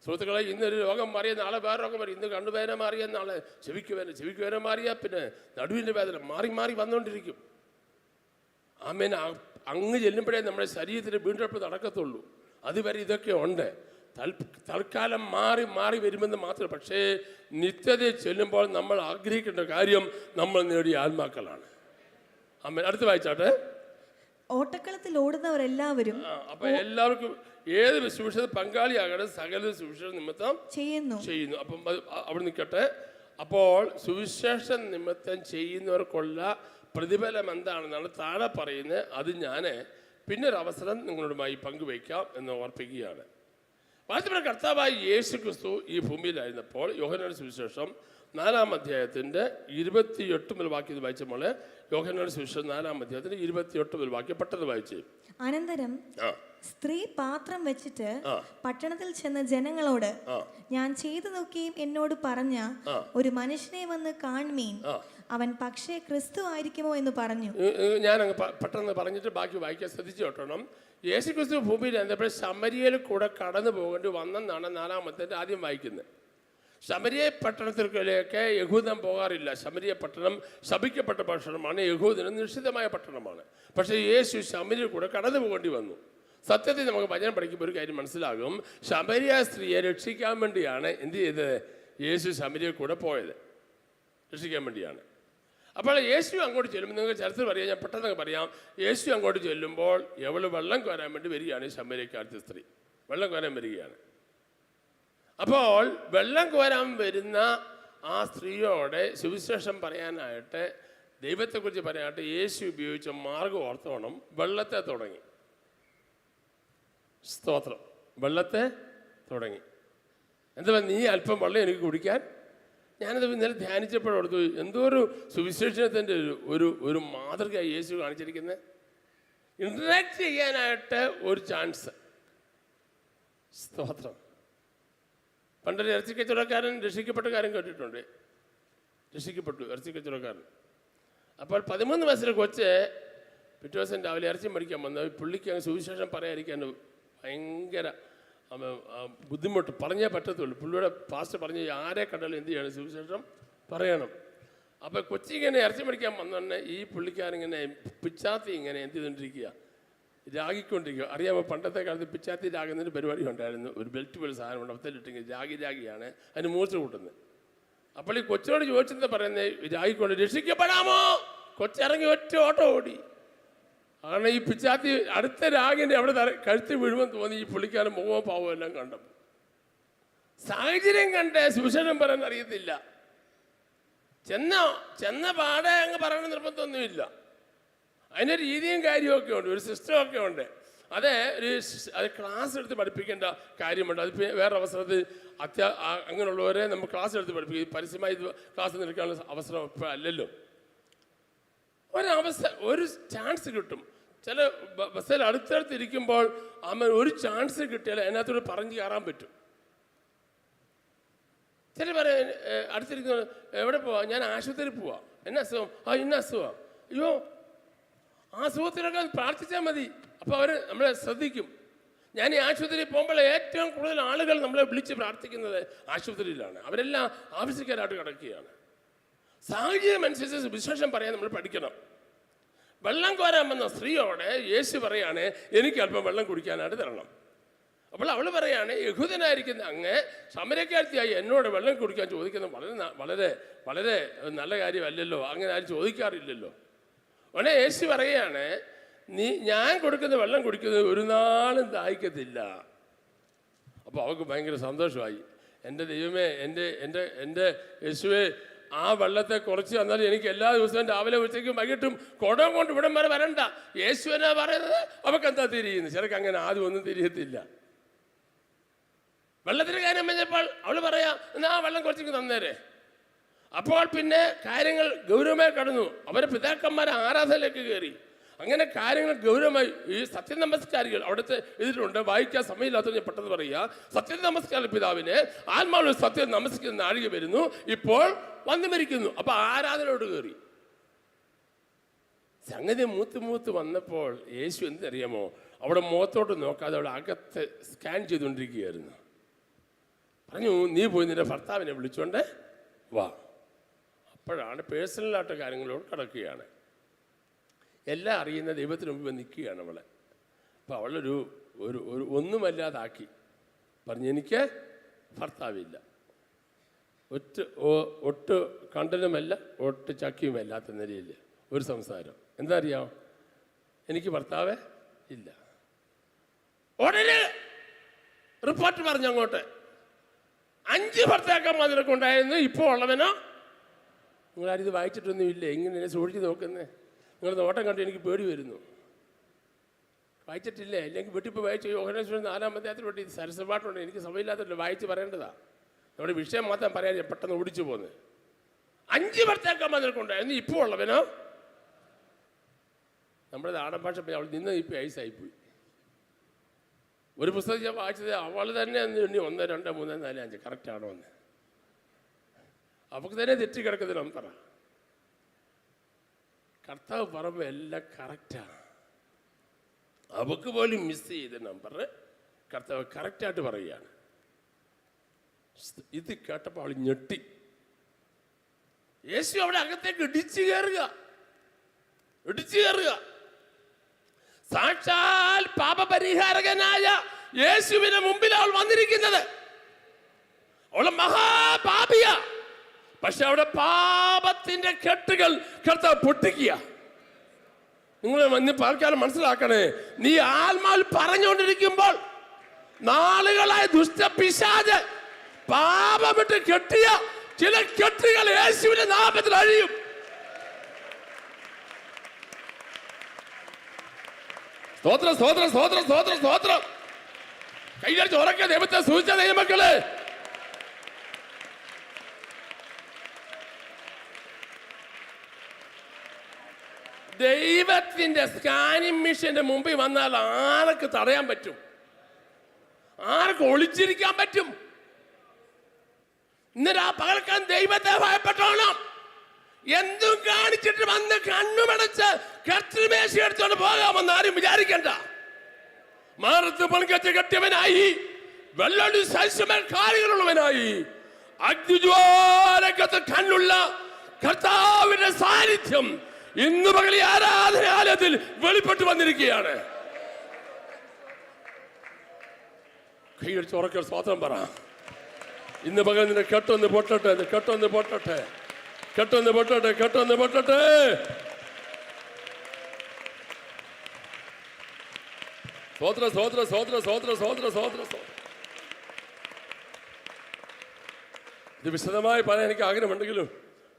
സുഹൃത്തുക്കളെ, ഇന്നൊരു രോഗം മാറിയ നാളെ വേറെ രോഗം മാറി. ഇന്ന് കണ്ണുവേദന മാറിയ നാളെ ചെവിക്ക് വേദന മാറിയാൽ പിന്നെ നടുവിൻ്റെ വേദന മാറി വന്നുകൊണ്ടിരിക്കും. ആമേൻ. അങ്ങ് ചെല്ലുമ്പോഴേ നമ്മുടെ ശരീരത്തിന് വീണ്ടെടുപ്പ് നടക്കത്തുള്ളൂ. അതുവരെ ഇതൊക്കെ ഉണ്ട്. തൽക്കാലം മാറി വരുമെന്ന് മാത്രം. പക്ഷേ നിത്യതയിൽ ചെല്ലുമ്പോൾ നമ്മൾ ആഗ്രഹിക്കേണ്ട കാര്യം നമ്മൾ നേടിയ ആത്മാക്കളാണ്. ആമേൻ. അടുത്ത് വായിച്ചാട്ടെ. ഓട്ടക്കളത്തിൽ ഓടുന്നവരെല്ലാവരും. അപ്പൊ എല്ലാവർക്കും ഏത് സുവിശേഷ പങ്കാളിയാകണം, സകല സുവിശേഷ നിമിത്തം ചെയ്യുന്നു. അപ്പം അവിടെ നിൽക്കട്ടെ. അപ്പോൾ സുവിശേഷ നിമിത്തം ചെയ്യുന്നവർക്കുള്ള പ്രതിഫലം എന്താണെന്നാണ് താഴെ പറയുന്നത്. അത് ഞാൻ പിന്നൊരവസരം നിങ്ങളുമായി പങ്കുവയ്ക്കാം എന്ന് ഓർപ്പിക്കുകയാണ്. വാസ്തവത്തിൽ കർത്താവായ യേശു ക്രിസ്തു ഈ ഭൂമിയിലായിരുന്നപ്പോൾ യോഹന്നാന്റെ സുവിശേഷം 4-ാം അധ്യായത്തിൻ്റെ 28 മുതൽ വാക്യം വായിച്ചപ്പോൾ, യോഹന്നാന്റെ സുവിശേഷം 4-ാം അധ്യായത്തിന്റെ 28 മുതൽ വാക്യം പെട്ടെന്ന് വായിച്ചു. അനന്തരം സ്ത്രീ പാത്രം വെച്ചിട്ട് പട്ടണത്തിൽ ചെന്ന ജനങ്ങളോട്, ഞാൻ ചെയ്തതൊക്കെയും എന്നോട് പറഞ്ഞ ഒരു മനുഷ്യനെ വന്ന് കാണുമീൻ, അവൻ പക്ഷേ ക്രിസ്തു ആയിരിക്കുമോ എന്ന് പറഞ്ഞു. ഞാൻ പെട്ടെന്ന് പറഞ്ഞിട്ട് ബാക്കി വായിക്കാൻ ശ്രദ്ധിച്ചു കേട്ടോണം. യേശു ക്രിസ്തു ഭൂമിയിൽ എന്തപ്പോൾ ശമരിയയിൽ കൂടെ കടന്നു പോകേണ്ടി വന്നെന്നാണ് 4-ാം അധ്യായത്തിൽ ആദ്യം വായിക്കുന്നത്. ശമരിയ പട്ടണത്തിലേക്ക് യഹൂദൻ പോകാറില്ല. ശമരിയ പട്ടണം ശപിക്കപ്പെട്ട പട്ടണമാണ്, യഹൂദന് നിശ്ചിതമായ പട്ടണമാണ്. പക്ഷേ യേശു ശമരിയിൽ കൂടെ കടന്നു പോകേണ്ടി വന്നു. സത്യത്തിൽ നമുക്ക് വചനം പഠിക്കുമ്പോൾ ഒരു കാര്യം മനസ്സിലാകും. ശമരിയ സ്ത്രീയെ രക്ഷിക്കാൻ വേണ്ടിയാണ് എന്ത് ചെയ്തത്? യേശു ശമരിയയിൽ കൂടെ പോയത് രക്ഷിക്കാൻ വേണ്ടിയാണ്. അപ്പോൾ യേശു അങ്ങോട്ട് ചെല്ലുമ്പോൾ, നിങ്ങൾക്ക് ചരിത്രം പറയാം, ഞാൻ പെട്ടെന്ന് പറയാം. യേശു അങ്ങോട്ട് ചെല്ലുമ്പോൾ എവള് വെള്ളം കോരാൻ വേണ്ടി വരികയാണ്. ശമരിയക്കാരത്തെ സ്ത്രീ വെള്ളം കോരാൻ വരികയാണ്. അപ്പോൾ വെള്ളം കോരാൻ വരുന്ന ആ സ്ത്രീയോടെ സുവിശേഷം പറയാനായിട്ട്, ദൈവത്തെക്കുറിച്ച് പറയാനായിട്ട് യേശു ഉപയോഗിച്ച മാർഗം ഓർത്തോണം. വെള്ളത്തെ തുടങ്ങി. സ്തോത്രം. വെള്ളത്തെ തുടങ്ങി. എന്താ, നീ അല്പം വെള്ളം എനിക്ക് കുടിക്കാൻ. ഞാനത് ഇന്നലെ ധ്യാനിച്ചപ്പോഴെടുത്തു, എന്തോ ഒരു സുവിശേഷത്തിൻ്റെ ഒരു മാതൃക യേശു കാണിച്ചിരിക്കുന്നത്. ഇൻട്രാക്ട് ചെയ്യാനായിട്ട് ഒരു ചാൻസ്. സ്തോത്രം. പണ്ടൊരു ഇറച്ചി കച്ചവടക്കാരൻ രക്ഷിക്കപ്പെട്ട കാര്യം കേട്ടിട്ടുണ്ട്. രക്ഷിക്കപ്പെട്ടു ഇറച്ചി കച്ചവടക്കാരൻ. അപ്പോൾ 13 വയസ്സിലെ കൊച്ച് പിറ്റേ ദിവസം രാവിലെ ഇറച്ചി മേടിക്കാൻ വന്ന പുള്ളിക്ക് അങ്ങ് സുവിശേഷം പറയാതിരിക്കാൻ ഭയങ്കര ബുദ്ധിമുട്ട്. പറഞ്ഞേ പറ്റത്തുള്ളൂ. പുള്ളിയുടെ പാസ്റ്റർ പറഞ്ഞ് ആരെ കണ്ടാലും എന്ത് ചെയ്യണം? സുവിശേഷം പറയണം. അപ്പോൾ കൊച്ചിങ്ങനെ ഇറച്ചി മേടിക്കാൻ വന്നോന്നെ ഈ പുള്ളിക്കാരിങ്ങനെ പിച്ചാത്തി ഇങ്ങനെ എന്ത് ചെയ്തുകൊണ്ടിരിക്കുക, രാഗിക്കൊണ്ടിരിക്കുക. അറിയാമോ, പണ്ടത്തെ കാലത്ത് പിച്ചാത്തി രാഗുന്നതിന് പരിപാടി ഉണ്ടായിരുന്നു. ഒരു ബെൽറ്റ് പോലെ സാധനമുണ്ട്, അവത്തിലിട്ടെങ്കിൽ രാഗിയാണ് അതിന് മൂർച്ച കൂട്ടുന്നത്. അപ്പോൾ ഈ കൊച്ചിനോട് ചോദിച്ചെന്താ പറയുന്നത്? രാഗിക്കൊണ്ട് രക്ഷിക്കപ്പെടാമോ? കൊച്ചിറങ്ങി ഒറ്റ ഓട്ടം ഓടി. കാരണം ഈ പിച്ചാത്തി അടുത്ത രാഗിൻ്റെ അവിടെ കഴുത്ത് വീഴുമ്പോൾ തോന്നി ഈ പുള്ളിക്കാരൻ മുഖവും പാവവും എല്ലാം കണ്ടപ്പോൾ. സാഹചര്യം കണ്ട് സുവിശേഷം പറയാൻ അറിയത്തില്ല. ചെന്ന പാടെ അങ്ങ് പറയണ നിർബന്ധമൊന്നുമില്ല. അതിൻ്റെ രീതിയും കാര്യമൊക്കെ ഉണ്ട്, ഒരു സിസ്റ്റമൊക്കെ ഉണ്ട്. അത് ക്ലാസ് എടുത്ത് പഠിപ്പിക്കേണ്ട കാര്യമുണ്ട്. അത് വേറെ അവസരത്തിൽ അങ്ങനെയുള്ളവരെ നമ്മൾ ക്ലാസ് എടുത്ത് പഠിപ്പിക്കും. പരസ്യമായി ക്ലാസ് നിൽക്കാനുള്ള അവസരം ഇപ്പം അല്ലല്ലോ. ഒരു ചാൻസ് കിട്ടും. ചില ബസ്സിൽ അടുത്തടുത്തിരിക്കുമ്പോൾ ഒരു ചാൻസ് കിട്ടിയാൽ അതിനകത്തോട് പറഞ്ഞു കയറാൻ പറ്റും. ചില പറയാം അടുത്തിരിക്കുന്ന എവിടെ പോവാ, ഞാൻ ആശുപത്രിയിൽ പോവാ, എന്നെ അസുഖം, ഇന്ന അസുഖം, അയ്യോ ആ അസുഖത്തിനൊക്കെ പ്രാർത്ഥിച്ചാൽ മതി. അപ്പോൾ അവർ നമ്മളെ ശ്രദ്ധിക്കും. ഞാൻ ഈ ആശുപത്രിയിൽ പോകുമ്പോൾ ഏറ്റവും കൂടുതൽ ആളുകൾ നമ്മളെ വിളിച്ച് പ്രാർത്ഥിക്കുന്നത് ആശുപത്രിയിലാണ്. അവരെല്ലാം ആവശ്യക്കാരായിട്ട് കിടക്കുകയാണ്. സാഹചര്യം അനുസരിച്ച് വിശേഷം പറയാൻ നമ്മൾ പഠിക്കണം. വെള്ളം കോരാൻ വന്ന സ്ത്രീയോടെ യേശു പറയാണ്, എനിക്ക് അല്പം വെള്ളം കുടിക്കാനായിട്ട് തരണം. അപ്പോൾ അവൾ പറയാണ്, യഹൂദനായിരിക്കുന്ന അങ്ങ് സമരക്കാരത്തിയായി എന്നോട് വെള്ളം കുടിക്കാൻ ചോദിക്കുന്നത് വളരെ വളരെ വളരെ നല്ല കാര്യമല്ലല്ലോ, അങ്ങനെ ആരും ചോദിക്കാറില്ലല്ലോ. ഉടനെ യേശു പറയുകയാണ്, ഞാൻ കൊടുക്കുന്ന വെള്ളം കുടിക്കുന്നത് ഒരു നാളും ദാഹിക്കത്തില്ല. അപ്പോൾ അവൾക്ക് ഭയങ്കര സന്തോഷമായി. എൻ്റെ ദൈവമേ, എൻ്റെ യേശുവേ, ആ വെള്ളത്തെ കുറച്ച് തന്നാൽ എനിക്ക് എല്ലാ ദിവസവും രാവിലെ ഉച്ചയ്ക്കും വൈകിട്ടും കുടം കൊണ്ട് ഇവിടം വരെ വരണ്ട. യേശു എന്നാ പറയുന്നത്, അവൾക്ക് എന്താ തിരിയുന്നു? ചിലക്ക് അങ്ങനെ ആദ്യം ഒന്നും തിരിയത്തില്ല. വെള്ളത്തിന് കാര്യം പറഞ്ഞപ്പോൾ അവൾ പറയാ, എന്നാ ആ വെള്ളം കുറച്ചേക്ക് തന്നേരെ. അപ്പോൾ പിന്നെ കാര്യങ്ങൾ ഗൗരവമായി കടന്നു. അവരെ പിതാക്കന്മാരെ ആരാധനയിലേക്ക് കയറി. അങ്ങനെ കാര്യങ്ങൾ ഗൗരവമായി. ഈ സത്യ നമസ്കാരികൾ അവിടുത്തെ ഇതിലുണ്ട്, വായിക്കാൻ സമയമില്ലാത്ത ഞാൻ പെട്ടെന്ന് പറയുക. സത്യ നമസ്കാര പിതാവിനെ ആത്മാവിൽ സത്യം നമസ്കരിക്കുന്ന നാഴിക വരുന്നു, ഇപ്പോൾ വന്നു മരിക്കുന്നു. അപ്പൊ ആരാധനയോട് കയറി. സംഗതി മൂത്ത് വന്നപ്പോൾ യേശു എന്തെന്നറിയാമോ, അവിടെ മുഖത്തോട്ട് നോക്കാതെ അവിടെ അകത്ത് സ്കാൻ ചെയ്തുകൊണ്ടിരിക്കുകയായിരുന്നു. പറഞ്ഞു, നീ പോയി നിന്റെ ഭർത്താവിനെ വിളിച്ചോണ്ട് വാ. അപ്പോഴാണ് പേഴ്സണലായിട്ട് കാര്യങ്ങളോട് കിടക്കുകയാണ്. എല്ലാം അറിയുന്ന ദൈവത്തിന് മുമ്പ് നിൽക്കുകയാണ് അവളെ. അപ്പോൾ അവളൊരു ഒരു ഒന്നുമല്ലാതാക്കി പറഞ്ഞു, എനിക്ക് ഭർത്താവില്ല, ഒട്ട് കണ്ടനുമല്ല ഒട്ട് ചക്കിയുമല്ലാത്ത നിലയിൽ ഒരു സംസാരം. എന്താ അറിയാമോ, എനിക്ക് ഭർത്താവേ ഇല്ല. ഉടനെ റിപ്പോർട്ട് പറഞ്ഞു അങ്ങോട്ട്, 5 ഭർത്താക്കന്മാർ നിനക്കുണ്ടായിരുന്നു, ഇപ്പോൾ ഉള്ളവനോ? നിങ്ങളാരും ഇത് വായിച്ചിട്ടൊന്നും ഇല്ലേ? ഇങ്ങനെ എന്നെ സൂക്ഷിച്ച് നോക്കുന്നേ. നിങ്ങളുടെ നോട്ടം കണ്ട് എനിക്ക് പേടി വരുന്നു. വായിച്ചിട്ടില്ലേ? അല്ലെങ്കിൽ വെട്ടിപ്പോൾ വായിച്ചു. യോഹന്നാൻ 4-ാം അധ്യായത്തിൽ വെട്ടി സരസപാട്ടുണ്ട്. എനിക്ക് സമയമില്ലാത്തല്ലോ, വായിച്ച് പറയേണ്ടതാണ്. നമ്മുടെ വിഷയം മാത്രം പറയാൻ പെട്ടെന്ന് ഓടിച്ചു പോകുന്നത്. 5 ഭർത്താക്കന്മാർ നിനക്കുണ്ടായിരുന്നു, ഇപ്പോൾ ഉള്ളവനോ? നമ്മുടെ നാടൻ ഭാഷ അവൾ നിന്ന് ഇപ്പോൾ ഐസായിപ്പോയി. ഒരു പുസ്തകം ഞാൻ വായിച്ചത് അവൾ തന്നെ എണ്ണി 1, 2, 3, 4, 5 കറക്റ്റാണോ എന്ന്. അവൾക്ക് തന്നെ തെറ്റിക്കിടക്കുന്ന നമ്പറാ. കർത്താവ് പറയുമ്പോൾ എല്ലാം കറക്റ്റാണ്. അവൾക്ക് പോലും മിസ് ചെയ്ത നമ്പർ കർത്താവ് കറക്റ്റായിട്ട് പറയുകയാണ്. ഇത് കേട്ടപ്പോൾ അവൾ ഞെട്ടി. യേശു അവിടെ അകത്തേക്ക് ഇടിച്ചു കയറുക. സാക്ഷാൽ പാപപരിഹാരകനായ യേശുവിന് മുമ്പിൽ അവൾ വന്നിരിക്കുന്നത്. അവളെ മഹാപാപിയ. പക്ഷെ അവിടെ പാപത്തിന്റെ കെട്ടുകൾ കർത്താവ് പൊട്ടിക്കുക. നിങ്ങൾ ഇന്ന് പാൽക്കാലം മനസ്സിലാക്കണേ, നീ ആത്മാവിൽ പറഞ്ഞുകൊണ്ടിരിക്കുമ്പോൾ നാളുകളായ ദുഷ്ടപിശാച് പാപമിട്ട് കെട്ടിയ ചില കെട്ടുകൾ യേശുവിന്റെ നാമത്തിൽ അഴിയും. സ്തോത്രം, സ്തോത്രം, സ്തോത്രം, സ്തോത്രം, സ്തോത്രം. കൈയടിച്ച് ഉറക്കെ ദൈവത്തെ സൂചിച്ച ദൈവമക്കളെ, ദൈവത്തിന്റെ സ്കാനിങ് മെഷീന്റെ മുമ്പിൽ വന്നാൽ ആർക്ക് തടയാൻ പറ്റും? ആർക്ക് ഒളിച്ചിരിക്കാൻ പറ്റും? ഇന്നലെ ആ പകൽക്കാൻ ദൈവത്തെ ഭയപ്പെട്ടോണം. എന്തും കാണിച്ചിട്ട് വന്ന് കണ്ണുമടച്ച് കർത്തൃമേശ എടുത്തോണ്ട് പോകാമെന്ന് ആരും വിചാരിക്കണ്ട. മാറത്ത് പണിക്കച്ച് കെട്ടിയവനായി, വെള്ളടി സൽസമേൽ കാര്യങ്ങളുള്ളവനായി, അഗ്നിജ്വാലക്കത്ത് കണ്ണുള്ള കർത്താവിന്റെ സാന്നിധ്യം ഇന്ന് പകൽ ആരാധനാലയത്തിൽ വെളിപ്പെട്ട് വന്നിരിക്കുകയാണ്. കൈയടിച്ച് ഉറക്കെ സ്തോത്രം പറ. ഇന്ന് പകൽ നിന്റെ കെട്ടൊന്ന് പൊട്ടട്ടെ, കെട്ടൊന്ന് പൊട്ടട്ടെ, കെട്ടൊന്ന് പൊട്ടട്ടെ, കെട്ടൊന്ന് പൊട്ടട്ടെ. സ്തോത്ര സ്തോത്ര സ്തോത്ര സ്തോത്ര സ്തോത്ര സ്തോത്ര സ്തോത്രം. ഇത് വിശദമായി പറയാൻ എനിക്ക് ആഗ്രഹമുണ്ടെങ്കിലും